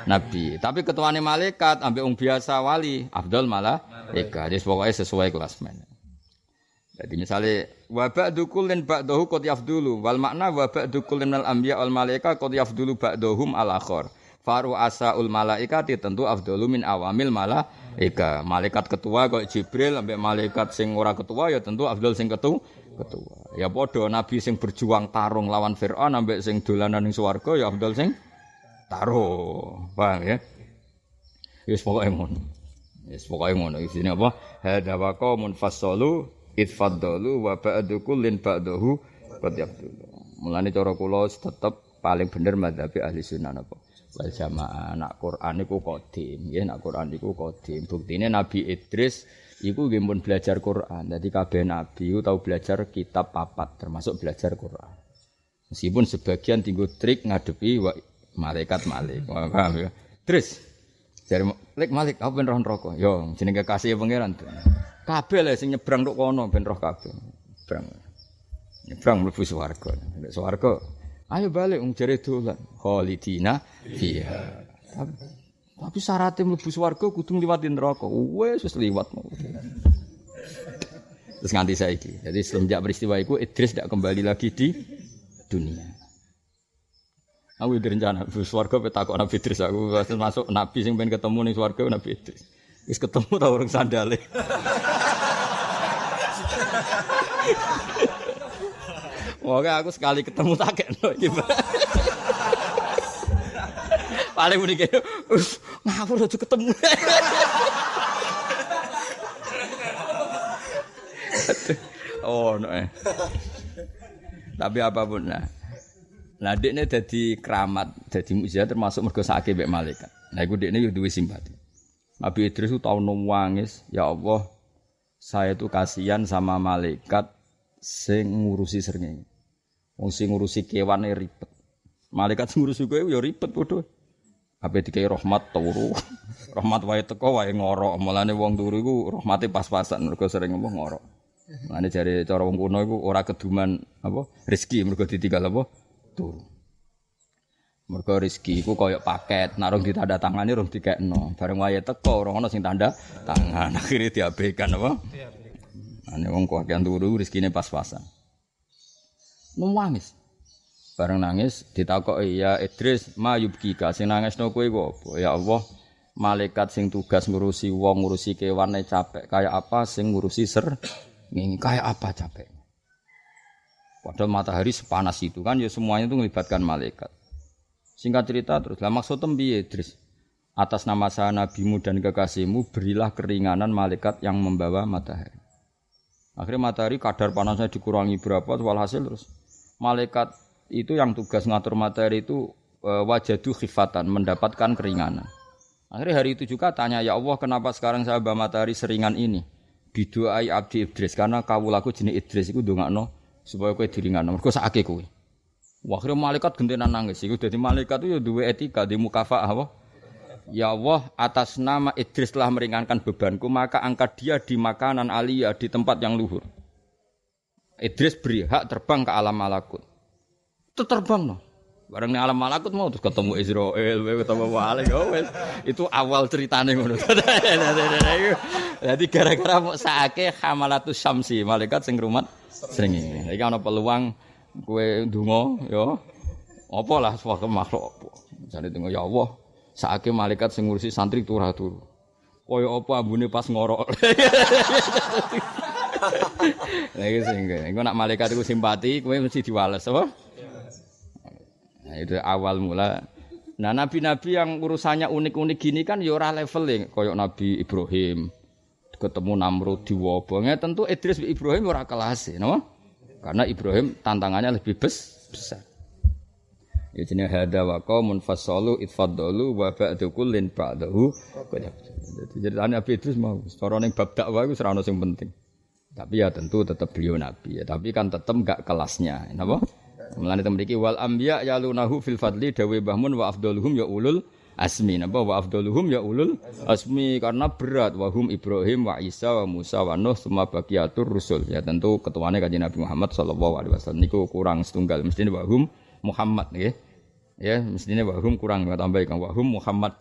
nabi. Tapi ketuane malaikat ambek wong biasa wali, afdal malaika. Jadi pokoke sesuai kelas men. Jadi misalnya wa ba'du kullin ba'dahu qad yafdulu wal makna wa ba'du kullin al anbiya wal malaika qad yafdulu ba'dahum al akhar. Faru asaul malaikati tentu afdalu min awamil malaika. Malaikat ketua kok Jibril ambek malaikat sing ora ketua ya tentu afdal sing ketua. Ya padha nabi sing berjuang tarung lawan Firaun ambek sing dolanan ning swarga ya afdal sing tarung. Paham ya? Wis pokoke ngono. Wis pokoke ngono. Isine apa? Hadza wa qaumun fassalu itfaddalu wa ba'du kullin ba'dahu qad yafdulu. Mulane cara kula tetep paling bener madzhab ahli sunnah napa wal jamaah. Nak Quran iku qadim, nggih nak Quran iku qadim. Buktine Nabi Idris iku nggih pun belajar Quran. Dadi kabeh nabi iku tau belajar kitab papat termasuk belajar Quran. Meskipun sebagian tinggo trik ngadepi malaikat Malik. Paham ya? Idris jare Malik apa ben roh neraka? Yo jenenge kekasih pangeran. Kabeh lho sing nyebrang tok kono ben roh kabeh. Nyebrang mlebu swarga. Nek swarga, ayo balik wong jare dolan. Khalidina fiha. Tapi syaratnya mlebu swarga kudu ngliwati neraka. Wis liwat. Terus nganti saiki. Jadi semenjak peristiwa itu Idris tidak kembali lagi di dunia. Aku direncana mlebu swarga petakok Nabi Idris aku masuk nabi sing pengen ketemu ning swarga Nabi Idris. Wis ketemu ta urung sandale. Oke, aku sekali ketemu tak kena iki. Paling muni kene, ngawur aja ketemu. Oh, no. Tapi apapun lah. Lah dekne dadi keramat, dadi mukjizat termasuk mergo sakake mbek malaikat. Lah iku dekne yo duwe simpati. Nabi Idris itu tahu nangis, ya Allah, saya itu kasihan sama malaikat sing ngurusi srengenge. Wong sing ngurusi kewane ribet. Malaikat sing ngurusi kowe ya ribet padha. Ape dikai rahmat turu. Rahmat wae teko wae ngorok. Mulane wong turu iku rahmate pas-pasan mergo sering ngorok. Mulane jare cara wong kuno iku ora keduman apa rezeki mergo ditinggal apa turu. Mergo rezeki iku kaya paket, nek rong ditanda tangane rong dikekno. Bareng wae teko ora ono sing tanda tangan, akhire diabaikan apa? Ane wong kakean turu rezekine pas-pasan. Nangis. Bareng nangis ditakoki ya Idris, ma yubkika sing nangisno kowe iku apa? Ya Allah, malaikat sing tugas ngurusi wong, ngurusi kewane capek. Kayak apa sing ngurusi kayak apa capek? Padahal matahari sepanas itu kan ya semuanya itu melibatkan malaikat. Singkat cerita terus, lah maksudnya piye Idris? Atas nama saya nabimu dan kekasihmu berilah keringanan malaikat yang membawa matahari. Akhirnya matahari kadar panasnya dikurangi berapa, walhasil terus malaikat itu yang tugas ngatur matahari itu wajadu khifatan, mendapatkan keringanan. Akhirnya hari itu juga tanya, ya Allah kenapa sekarang saya bawa matahari seringan ini? Bidu'ai abdi Idris, karena kawulaku jenis Idris itu ndongakno supaya kowe diringanno. Mergo sakake kowe. Akhirnya malaikat gentenan nangis. Iku dadi malaikat itu ya duwe etika, di mukafaah apa? Ya Allah, atas nama Idris telah meringankan bebanku, maka angkat dia di makanan aliyah, di tempat yang luhur. Idris beri hak terbang ke alam malakut. Itu terbang no. Bareng ning alam malakut mau terus ketemu Israil, ketemu Malik. Oh, itu awal ceritane ngono. Jadi gara-gara mau saake hamalatus syamsi, malaikat sing rumat srengenge. Iki ana peluang kowe ndonga ya. Apa lah suatu makhluk apa. Jane tengok ya Allah, saake malaikat sing ngurusi santri turu. Kaya apa ambune pas ngorok. Lah iki sing engko nak malaikat iku simpati, kowe mesti diwales apa? Nah, itu awal mula. Nah, nabi-nabi yang urusannya unik-unik gini kan ya ora level kaya Nabi Ibrahim. Ketemu Namrud diwobonge tentu Idris bin Ibrahim ora kelas, napa? Karena Ibrahim tantangannya lebih besar. Ya jenenge hada wa qaumun fasalu itfaddalu wa ba'du kullin ba'dahu. Jadi Nabi Idris mau cara ning bab dakwah iku ora ono sing penting. Tapi ya tentu tetap beliau nabi ya. Tapi kan tetap enggak kelasnya. Napa? Mulane mriki wal anbiya yalunahu fil fadli dawe bahmun wa afdaluhum ya ulul asmi. Napa wa afdaluhum ya ulul asmi karena berat wahum Ibrahim wa Isa wa Musa wa Nuh summa baqiyatur rusul. Ya tentu ketuane Kanjeng Nabi Muhammad sallallahu alaihi wasallam niku kurang setunggal mestine wahum Muhammad nggih. Ya mestine wahum kurang tambah kan wahum Muhammad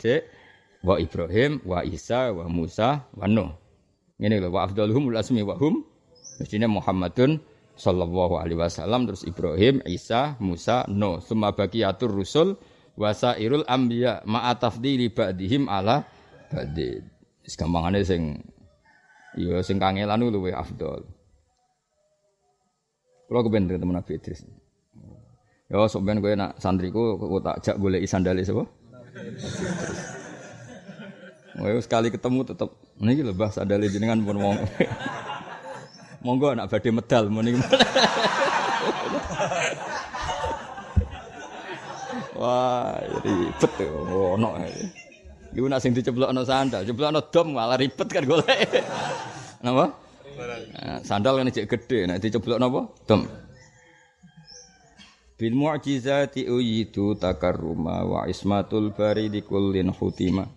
wa Ibrahim wa Isa wa Musa wa Nuh. Ngene lho wa afdaluhum ul asmi wa hum mestine Muhammadun sallallahu alaihi wasallam terus Ibrahim, Isa, Musa, Nuh, summa baqiyatur rusul wa sairul anbiya ma'a tafdili ba'dihim ala ba'din. Wis gampangane sing ya sing kangelan luwih afdal. Kula kepen temen Nabi Idris. Ya sok ben kowe nak santriku kok tak jak goleki sandale sapa? Wah, sekali ketemu tetep niki lho Mbah sandale jenengan pun wong. Monggo nak badhe medal mun niki. Wah, ribet ono. Iku nak sing diceblokno sandal, ceblokno dom malah ribet kan golek. Napa? Nah, sandal kan cek gedhe, nek diceblokno apa? Dom. Bil mu'jizati uyidu takarruma wa ismatul bari dikullin hutima.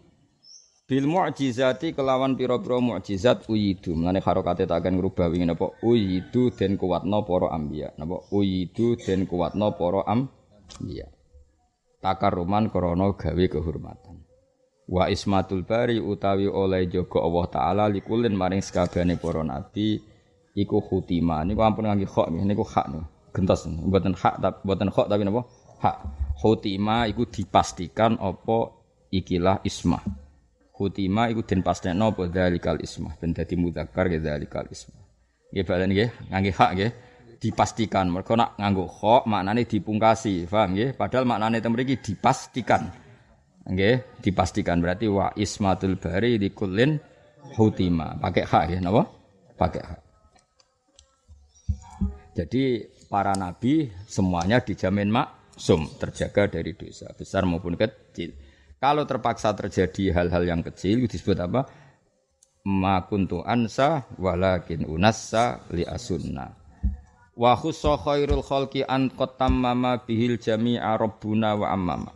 Bil mu'jizati kelawan pira-pira mukjizat uyidu. Mulane harokate tak akan ngrubah wingi napa uyidu den kuwatna para anbiya. Napa uyidu den kuwatna para anbiya. Takarruman krana gawe kehormatan. Wa ismatul bari utawi oleh jaga Allah taala likulin maring sakabehane para nabi iku khutima. Niku ampun ngangge kha niku hak niku. Gentos mboten hak tapi mboten kha tapi napa? Hak. Khutima iku dipastikan apa ikilah ismah. Khutima iku den pastekno apa dzalikal ismah ben dadi mudzakkar ya dzalikal ismah. Nggih balen nggih ngangge hak nggih dipastikan. Mergo nak nganggo kha maknane dipungkasi, paham nggih? Padahal maknane tem mriki dipastikan. Nggih, dipastikan berarti wa ismatul bari dikullin khutima. Pakai hak nggih napa? Pakai hak. Jadi para nabi semuanya dijamin maksum, terjaga dari dosa besar maupun kecil. Kalau terpaksa terjadi hal-hal yang kecil itu disebut apa? Ma kuntu ansa walakin unassa li asunna. Wa khussa khairul khalqi an qatamma bihil jami'a rabbuna wa ammama.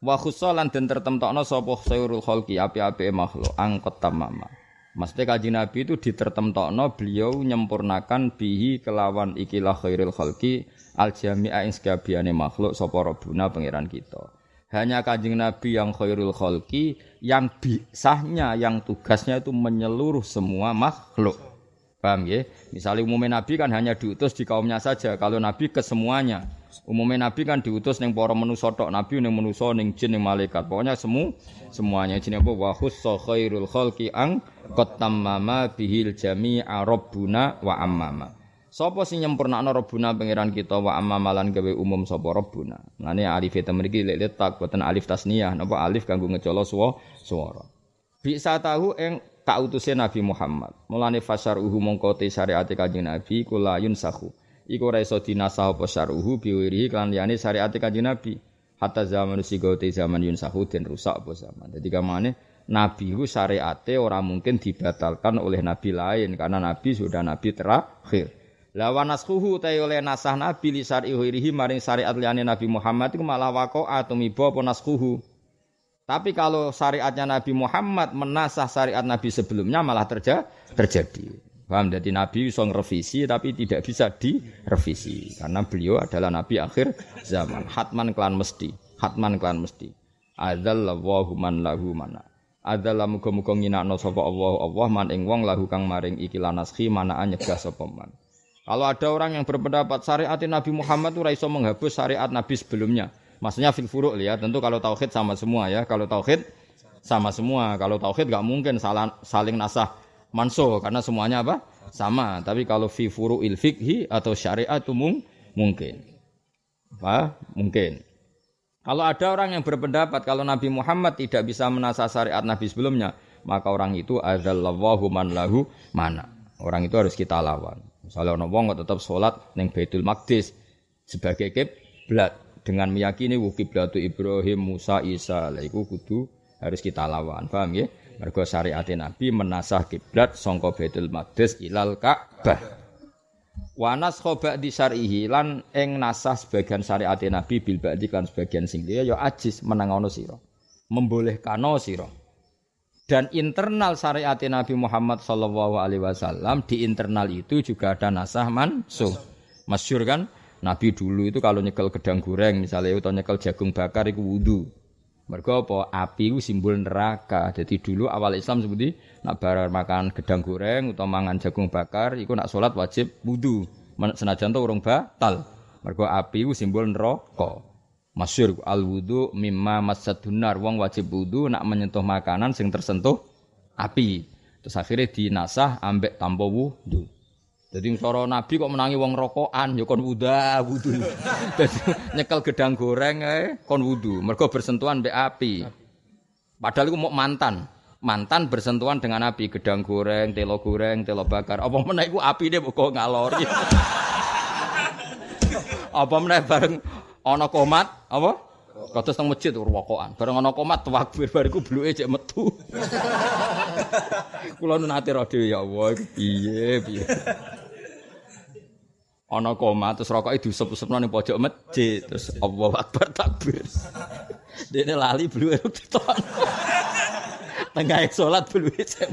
Wa khussa lan den tertemtokno sapa khairul khalqi api-apike makhluk an qatamma. Maksudnya Kanjeng Nabi itu ditertemtokno beliau nyempurnakan bihi kelawan ikilah khairul khalqi al jami'a ing sakabehane makhluk sapa rabbuna pangeran kita. Hanya Kanjeng Nabi yang khairul khalqi yang bisahnya yang tugasnya itu menyeluruh semua makhluk. Paham nggih? Misalnya umumnya Nabi kan hanya diutus di kaumnya saja. Kalau Nabi ke semuanya. Umumnya Nabi kan diutus ning para manusa tok, Nabi ning manusa ning jin ning malaikat. Pokoknya semuanya jenenge apa? Wa khussa khairul khalqi ang qatamma bihil jami'a rabbuna wa ammama. Sapa sing nyempurnakno Rabbuna pangeran kita wa amamalan gawe umum sapa Rabbuna. Lane alif eta mriki letak boten alif tasniyah napa alif kanggo ngecolo swara. Bisa tahu ing kautuse Nabi Muhammad. Mulane fasyar'uhu mongko te syariate Kanjeng Nabi kula yunsahu. Iku ora iso dinasah apa syar'uhu biwirihi kan liyane syariate Kanjeng Nabi. Hatta zaman sigote zaman yunsahu den rusak apa zaman. Dadi kamane Nabi ku syariate ora mungkin dibatalkan oleh nabi lain karena nabi sudah nabi terakhir. Lawan naskuhu ta oleh nasah nabi li syar'i ghairihi maring syariat liyane Nabi Muhammad iku malah waqa'a tumiba apa naskuhu. Tapi kalau syariatnya Nabi Muhammad menasah syariat nabi sebelumnya malah terjadi. Paham? Jadi nabi bisa ngrevisi tapi tidak bisa direvisi karena beliau adalah nabi akhir zaman. Hatman klan mesti. Adzallahu man lahu mana. Adzalla muga-muga nginakno sapa Allah man ing wong lahu kang maring iki lanaskhi manaan nyegah sapa man. Kalau ada orang yang berpendapat syariat Nabi Muhammad itu raiso menghapus syariat Nabi sebelumnya. Maksudnya fil furu' ya. Tentu kalau tauhid sama semua ya. Kalau tauhid sama semua. Kalau tauhid enggak mungkin saling nasah mansuh karena semuanya apa? Sama. Tapi kalau fi furu'il fiqhi atau syariat itu mungkin. Mungkin. Kalau ada orang yang berpendapat kalau Nabi Muhammad tidak bisa menasah syariat Nabi sebelumnya, maka orang itu adzallahu man lahu mana. Orang itu harus kita lawan. Misalnya orang wong tetap sholat ning Baitul Maqdis sebagai kiblat dengan meyakini kiblatu Ibrahim, Musa, Isa, lah iku kudu harus kita lawan. Paham ya? Mergo syariate Nabi menasah kiblat sangka Baitul Maqdis ilal Ka'bah. Wa naskha ba'di syar'ihi lan ing nasah sebagian syariate Nabi bil ba'di kan sebagian sing liya ya ajis menangono sira. Membolehkano sira. Dan internal syariat Nabi Muhammad sallallahu alaihi wasallam di internal itu juga ada nasah mansuh. Masyhur kan Nabi dulu itu kalau nyekel gedang goreng misalnya atau nyekel jagung bakar iku wudu. Mergo apa? Api itu simbol neraka. Jadi dulu awal Islam seperti nak bar makan gedang goreng atau mangan jagung bakar, iku nak salat wajib wudu. Senajan to urung batal. Mergo api itu simbol neraka. Masyhur al wudu mimma masaddunar, wong wajib wudu nak menyentuh makanan sing tersentuh api. Terus akhirnya dinasah ambek tanpa wudu. Jadi cara Nabi kok menangi wong rokokan ya kon wudu. Dadi nyekel gedang goreng kon wudu, mergo bersentuhan mbek api. Padahal iku mau mantan. Mantan bersentuhan dengan api, gedang goreng, telo bakar. Apa meneh iku apine kok ngalori. Apa meneh bareng ana komat apa? Kados teng masjid rokokan. Bareng ana komat takbir bariku bluke cek metu. Kula nate ro dhewe ya Allah iku piye. Ana koma terus rokoke diusep-usepno ning pojok masjid terus Allahu Akbar takbir. Dene lali bluke diton. Tengah salat bluke cek.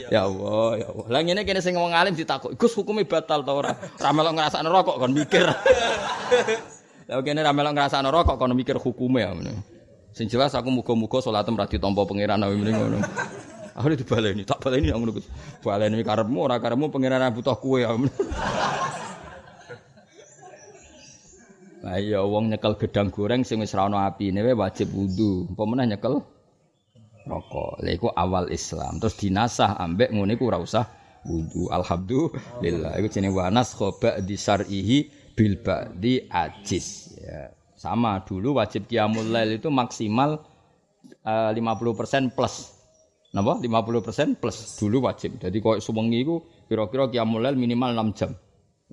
Ya Allah, ya Allah. Lah ngene kene sing wong alim ditakok, "Gus hukume batal ta ora?" Ra melok ngrasakno rokok kon mikir. Lah kene ra melok ngrasakno rokok kon mikir hukume ya. Sing jelas aku muga-muga salatem ra ditampa pangeran mrene ngono. Aku dibaleni, tak baleni ngono Gus. Baleni karepmu ora karepmu pangeran butuh kowe ya. Lah iya wong nyekel gedang goreng sing wis ra ono apine wae wajib wudu. Apa meneh nyekel rokok. Lha iku awal Islam. Terus dinasah ambek ngene iku ora usah wudu. Alhamdulillah. Iku jenenge wanas khoba di syar'ihi bil ba'di ajiz. Ya. Sama dulu wajib qiyamul lail itu maksimal 50% plus. Napa? 50% plus dulu wajib. Jadi koyo suwengi iku kira-kira qiyamul lail minimal 6 jam.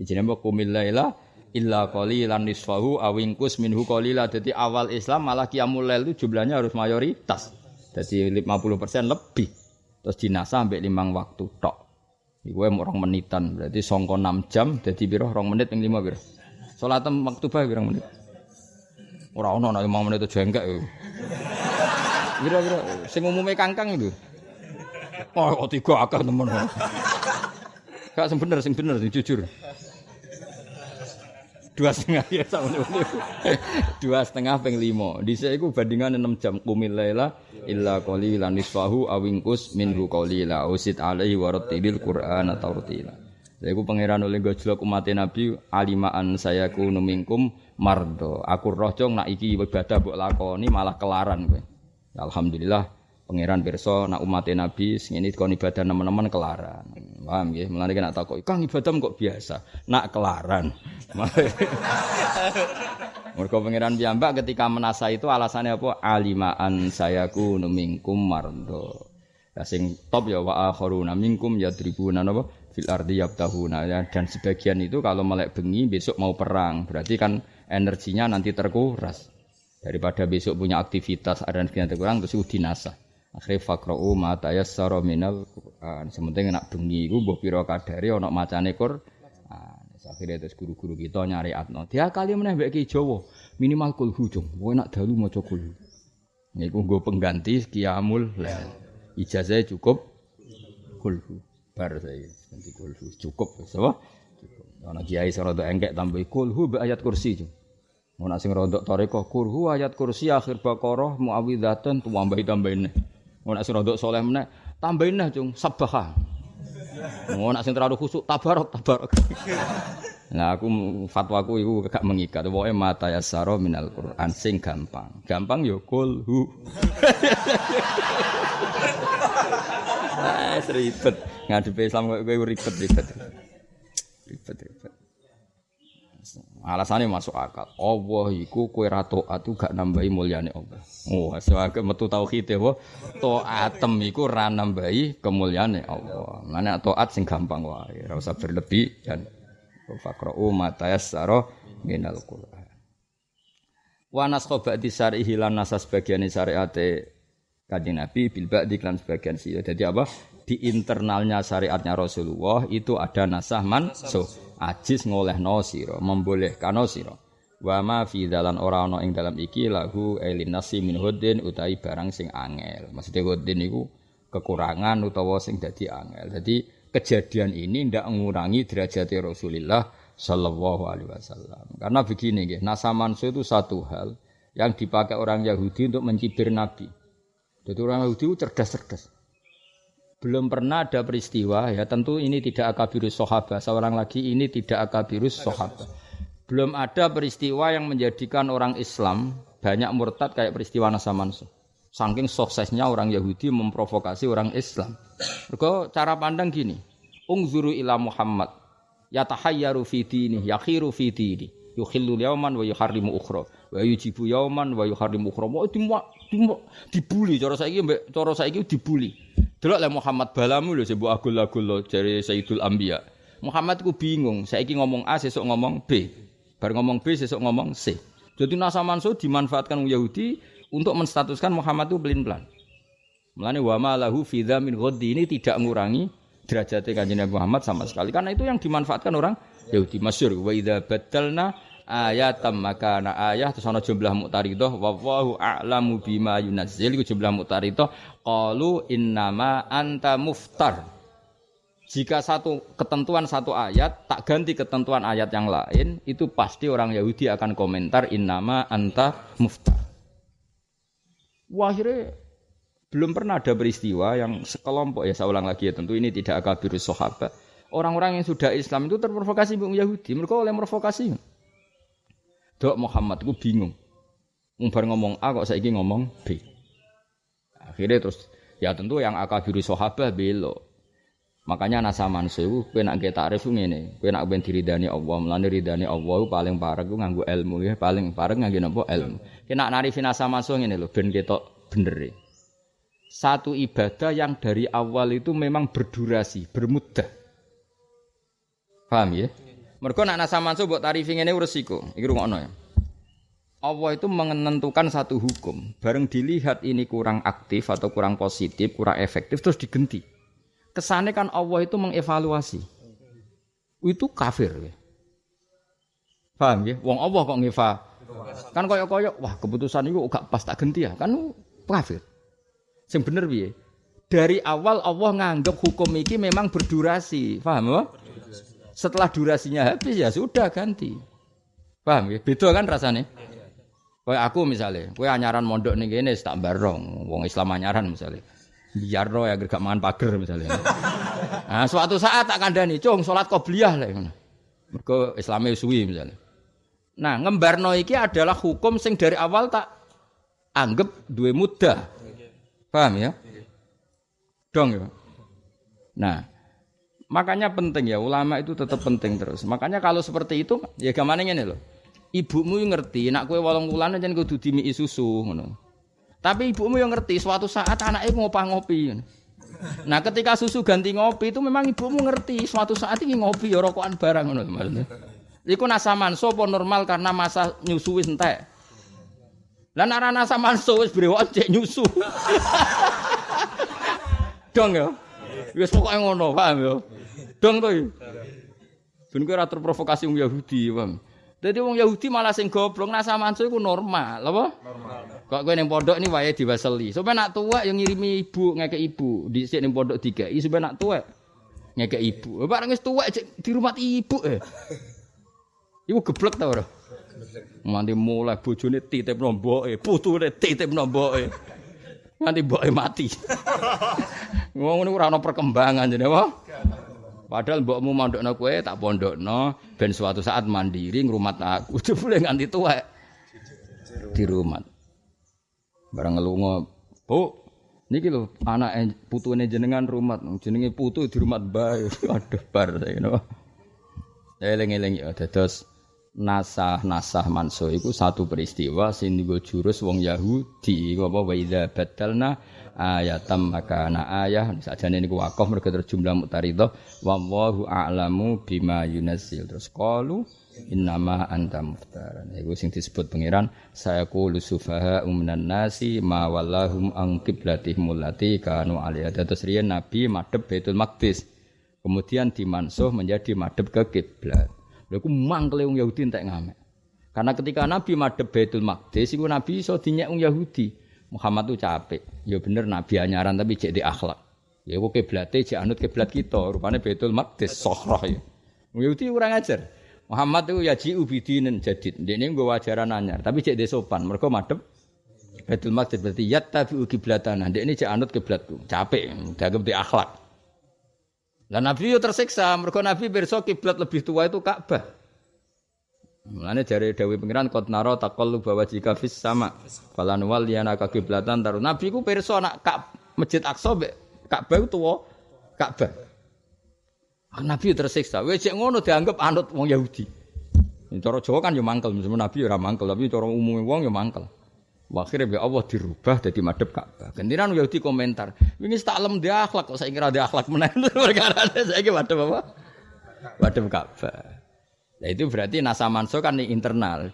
Jenenge qumil laila illa qalilan nisfahu awingkus minhu qalila. Jadi awal Islam malah qiyamul lail itu jumlahnya harus mayoritas. Jadi 50% lebih. Terus dinasah sampai 5 waktu tok. Iku orang menitan. Berarti sangka 6 jam dadi pira 2 menit ping 5 pira. Salat maktubah pira menit? Ora ono nek 5 menit aja engkek. Kira-kira sing umume kangkang itu. Oh, kok 3 akeh temen. Kak sing bener sing jujur. 2,5 ya sama 2,5 ping 5. Dhisik iku bandingan 6 jam qumil laila illa qalilan nisfahu awingkus minhu qalila usid alaihi wa rattilil qur'ana tartila. Lha iku pangeran oleh gojlok umat Nabi alimaan sayaku numingkum mardo. Aku roh jong nak iki ibadah mbok lakoni malah kelaran kowe. Alhamdulillah pangeran pirsa nak umat Nabi sing ini kon ibadah nemen-nemen kelaran. Paham nggih? Mulane nek takok, "Kang ibadah kok biasa?" Nak kelaran. Mergo pangeran piyambak ketika menasa itu alasannya apa? Alimaan sayaku numingkum mardo. Lah sing top ya wa akharuna minkum yadribuna napa fil ardi yabtahuna ya. Dan sebagian itu kalau melek bengi besok mau perang, berarti kan energinya nanti terkuras. Daripada besok punya aktivitas ada yang terkurang terus dinasah. Akhire faqra'u ma tayassara minal Qur'an. Sementing nak bengi iku mbok pira kadare ana macane Qur'an. Akhire terus guru-guru kita nyari atno. Dia kali meneh mbek Ki Jawa, minimal kulhu jong. Kowe nak dalu maca kulhu. Niku nggo pengganti qiyamul lail. Ijazah cukup kulhu. Bar saiki ganti kulhu cukup wis apa? Cukup. Ana kiai sing rada engkek tambah kulhu mbek ayat kursi jong. Ana sing rondok tarekah kulhu ayat kursi akhir Baqarah muawwidzatan tambahin. Ana sing rondok saleh meneh tambahin nah cung sabahah. Ana sing terlalu khusuk tabarak. Nah aku fatwaku iku gak mengikat. Pokoke mata yassara minal Qur'an sing gampang. Gampang ya kulhu. Ribet. Ngadepi Islam kowe ribet. Alasannya masuk akal. Allah iku kowe ra taat gak nambahi mulyane Allah. Oh, asake metu tauhid e wa taatem iku ra nambahi kemuliaane Allah. Mane taat sing gampang wae, ora usah berlebihan. Faqra'u ma tayassara minal Qur'an. Wa naskha ba'di syar'ihi lan nasas bagiane syariate Kanjeng Nabi bil ba'di lan sebagian sira. Jadi apa? Di internalnya syariatnya Rasulullah itu ada nasah mansuh. Ajis ngolehno sira, membolehkano sira. Wa ma fi dalan ora ana ing dalam iki lahu elin nasi min huddin utahi barang sing angel. Maksudnya huddin iku kekurangan utawa sing dadi angel. Jadi kejadian ini ndak mengurangi derajat Rasulullah sallallahu alaihi wasallam. Karena begini nggih, nasah mansuh itu satu hal yang dipakai orang Yahudi untuk mencibir Nabi. Jadi orang Yahudi itu cerdas-cerdas. Belum pernah ada peristiwa, ya tentu ini tidak akabirus sahabat. Seorang lagi ini tidak akabirus sahabat. Belum ada peristiwa yang menjadikan orang Islam banyak murtad kayak peristiwa Nasah Mansuh. Saking suksesnya orang Yahudi memprovokasi orang Islam. Mergo cara pandang gini, ungzuru ila Muhammad, yatahayyaru fi dini, yakhiru fi dini, yukhillu yauman wa yuharrimu ukhra. Wa yujibu yauman wa yuharrimu ukhra. Dibuli cara saiki dibuli. Delok le Muhammad balamu lho sebut agul-agul jare Sayyidul Anbiya. Muhammad ku bingung, saiki ngomong A sesuk ngomong B. Bar ngomong B sesuk ngomong C. Jadi Nasah Mansuh dimanfaatkan Yahudi untuk menstatuskan Muhammad itu pelin-pelan. Mulane wa ma lahu fi dzamin ghaddi ini tidak mengurangi derajat Kanjeng Nabi Muhammad sama sekali. Karena itu yang dimanfaatkan orang Yahudi. Masyhur wa idza baddalna ayatam makana ayah terus ana jumlah muqtaridah wallahu a'lamu bima yunazzil iku jumlah muqtaridah qalu innama anta muftar. Jika satu ketentuan satu ayat tak ganti ketentuan ayat yang lain, itu pasti orang Yahudi akan komentar innama anta muftar. Wah, akhirnya belum pernah ada peristiwa yang sekelompok, ya saya ulang lagi ya, tentu ini tidak akabirus sahabat. Orang-orang yang sudah Islam itu terprovokasi Yahudi. Mereka oleh provokasi. Dok Muhammad ku bingung. Bar ngomong A kok saiki ngomong B. Akhirnya terus ya tentu yang akabirus sahabat belok. Makanya Nasah Mansuh kowe nek nggih takrif ngene, kowe nek ben diridani Allah, mlane ridani Allah paling parek ku nganggo ilmu ya, paling parek nganggo napa ilmu. Kena narifi Nasah Mansuh ngene lho ben ketok bener. Satu ibadah yang dari awal itu memang berdurasi, bermuddah. Paham ya? Mergo nek Nasah Mansuh mbok tarifi ngene resiko. Iki rungokno ya. Allah itu menentukan satu hukum, bareng dilihat ini kurang aktif atau kurang positif, kurang efektif terus digenti. Kesane kan Allah itu mengevaluasi. Itu kafir. Paham ya? Wong Allah kok ngevaluasi. Kan koyok-koyok, wah keputusan itu gak pas tak ganti ya. Kan kafir. Sing bener piye? Dari awal Allah nganggap hukum iki memang berdurasi. Paham ya? Setelah durasinya habis ya sudah ganti. Paham ya? Beda kan rasanya? Kayak aku misalnya, kowe anyaran mondok ning kene tak barong, wong Islam anyaran misalnya. Biarno ya gak mangan pager misalnya. Nah, suatu saat tak kandhani, "Cung, salat qobliyah lek ngono." Mergo Islame suwi misalnya. Nah, ngembarno iki adalah hukum sing dari awal tak anggap duwe mudah. Paham ya? Dong ya. Nah, makanya penting ya, ulama itu tetap penting terus. Makanya kalau seperti itu ya gamane ngene lho. Ibumu ngerti nek kowe 8 wulan jan kudu dimiki susu ngono. Tapi ibumu yang ngerti suatu saat anaknya ngopi. Nah, ketika susu ganti ngopi itu memang ibumu ngerti suatu saat ini ngopi ya rokokan barang ngono maksudnya. Iku Nasah Mansuh apa normal karena masa nyusu wis entek. Lah nek Nasah Mansuh wis brewok cek nyusu. Dong ya. Wis pokoke ngono, paham ya. Dong to. Ben kowe ora terprovokasi wong Yahudi, paham. Dadi wong Yahudi malah sing goblok Nasah Mansuh iku normal, apa? Normal. Kok kowe ning pondok ni wae diwaseli. Sampe nak tuwek yo ngirimi ibu ngekek ibu. Dhisik ning pondok dikai sampe nak tuwek ngekek ibu. Bareng wis tuwek di rumah ibu Iku geblek ta ora? Nganti mulai bojone titipno mboke, putune titipno mboke. Nganti mboke mati. Ngono ora ana perkembangan jane apa? Padahal mbokmu mondokno kowe tak pondokno ben suatu saat mandiri ngrumat aku. Jebule nganti tuwek di rumah. Barang ngelunga, "Bu, niki lho anake putune jenengan rumat, jenenge putu di rumah bae." Aduh bar ngono. Eling-eling ya dados nasah mansuh iku satu peristiwa sing nggo jurus wong Yahudi iku apa wa idza batalna ayatam makana ayah sakjane niku wakaf mergo terjumlah mutaridah wallahu a'lamu bima yunazzil terus qalu innama anta muftaran iku sing disebut pangeran sayaqulu sufaha minan nasi ma wallahum an qiblatihim allati kanu alaiha terus riyen nabi madhep Baitul Maqdis kemudian dimansuh menjadi madhep ke kiblat. Lha iku mangkele wong Yahudi entek ngamek. Karena ketika Nabi madhep Baitul Maqdis iku Nabi iso dinyek wong Yahudi. Muhammad tuh capek. Ya bener Nabi anyaran tapi cek di akhlak. Ya iku kiblate cek anut kiblat kita, rupane Baitul Maqdis Sohrah ya. Wong Yahudi kurang ajar. Muhammad itu yaji'u bidinin jadid. Dene nggo ajaran anyar, tapi cek de sopan. Mergo madhep Baitul Maqdis berarti yattabi'u qiblatana. Dekne cek anut kiblatku. Capek, dianggap di akhlak. Lah Nabi yo tersiksa, mergo Nabi pirsa kiblat lebih tua itu Ka'bah. Mulane jare dawuh pengiran qad naro taqallu bawajika fis sama. Falan wal yana ka kiblatan taru. Nabi ku pirsa nak Masjid Aqsa mbek Ka'bah tuwa Ka'bah. Nabi tersiksa. Wis cek ngono dianggap anut wong Yahudi. Cara Jawa kan yo mangkel, mesti Nabi ora mangkel, tapi cara umume wong yo mangkel. Akhirnya ya Allah dirubah jadi madhep Ka'bah. Gantiran Yahudi komentar, wingi tak lem dia akhlak kok saya kira dia akhlak menawa perkara saiki madhep apa? Madhep Ka'bah. Nah itu berarti nasa manso kan di internal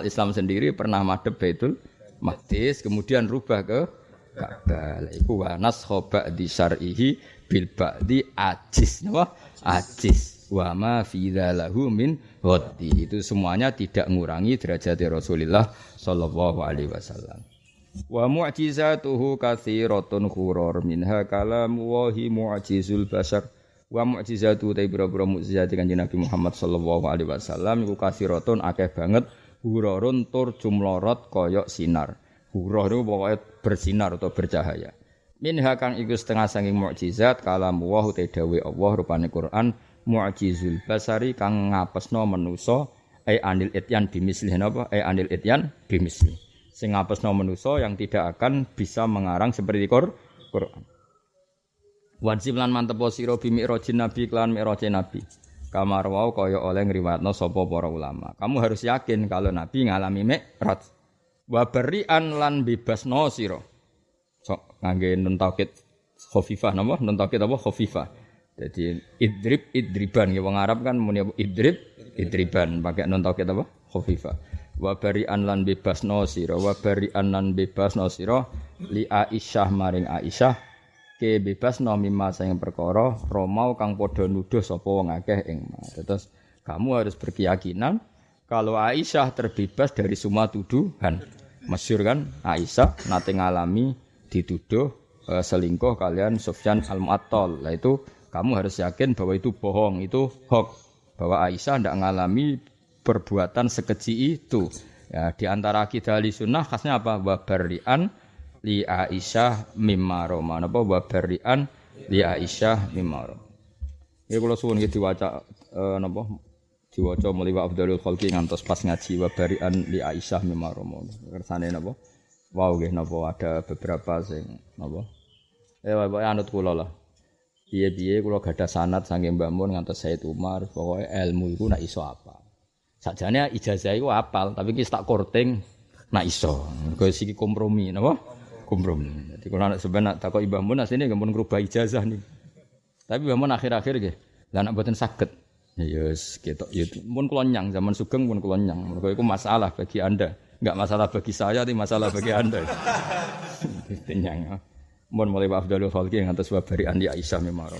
Islam sendiri pernah madhep Baitul Maqdis kemudian rubah ke Ka'bah. Lah iku wa naskhaba di syar'ihi bil ba'di ajis napa? Ajis. Wa ma fi dzalahu min ghaddi itu semuanya tidak mengurangi derajat Rasulullah sallallahu alaihi wasallam. Wa mu'jizatuhu katsiratun khurur minha kalamu wahi mu'jizul bashar. Wa mu'jizatu ta ibra-ibra mukjizat Kanjeng Nabi Muhammad sallallahu alaihi wasallam iku katsiratun akeh banget hururun tur jumlorot kaya sinar. Hurur itu pokoke bersinar atau bercahaya. Minha kang iku setengah saking mukjizat kalamu wa te dawuh Allah rupane Quran mu'jizul basari kang ngapesno manusa anil ityan bimisli napa anil ityan bimisli sing ngapesno manusa yang tidak akan bisa mengarang seperti Quran. Wajib lan mantep sira bi mi'rajin nabi lan mi'rajin nabi. Kamar wau kaya oleh ngriwatno sapa para ulama. Kamu harus yakin kalau nabi ngalami mi'raj. Wa bari'an lan bebasno sira. Sok ngangge nun taukid khafifah napa? Nun taukid apa khafifah. Jadi idriban ya wong Arab kan muni idriban pakai nun taukid apa? Khafifah. Wa bari'an lan bebasno sira wa bari'an lan bebasno sira li Aisyah maring Aisyah ke bebasno mimma sing perkara romau kang padha nuduh sapa wong akeh ing ma. Terus kamu harus berkeyakinan kalau Aisyah terbebas dari semua tuduhan. Masyhur kan Aisyah nate ngalami dituduh selingkuh kalian Sufyan Al-Mu'attal. Lah itu kamu harus yakin bahwa itu bohong, itu hoax. Bahwa Aisyah tidak mengalami perbuatan sekeji itu. Ya, di antara akidah Ahlussunnah khasnya apa? Wa bari'an li Aisyah mimma roma. Napa wa bari'an li Aisyah mimma roma. Ya kula suwun iki diwaca napa? Diwaca mulai wa afdhalul khalqi ngantos pas ngaji wa bari'an li Aisyah mimma roma. Kersane napa? Wow nggih napa ada beberapa sing napa? Wae anut kula lah. Piye-piye kula gadah sanad saking Mbah Mun ngantos Said Umar, pokoke ilmu iku nak iso apa. Sakjane ijazah iku apal, tapi iki tak korting nak iso. Mergo iki kompromi, napa? Kompromi. Dadi kula nek sampeyan nak takoki Mbah Mun asline nggih mun ngrubah ijazah nih. Tapi Mbah Mun akhir-akhir nggih, lah nek mboten saged. Ya wis ketok ya mun kula nyang zaman sugeng mun kula nyang. Mergo iku masalah bagi Anda. Enggak masalah bagi saya, tapi masalah bagi Anda. Nyang. Mun mulai wa afdhalul khalqi ngantos wa bari'an li Aisyah mimma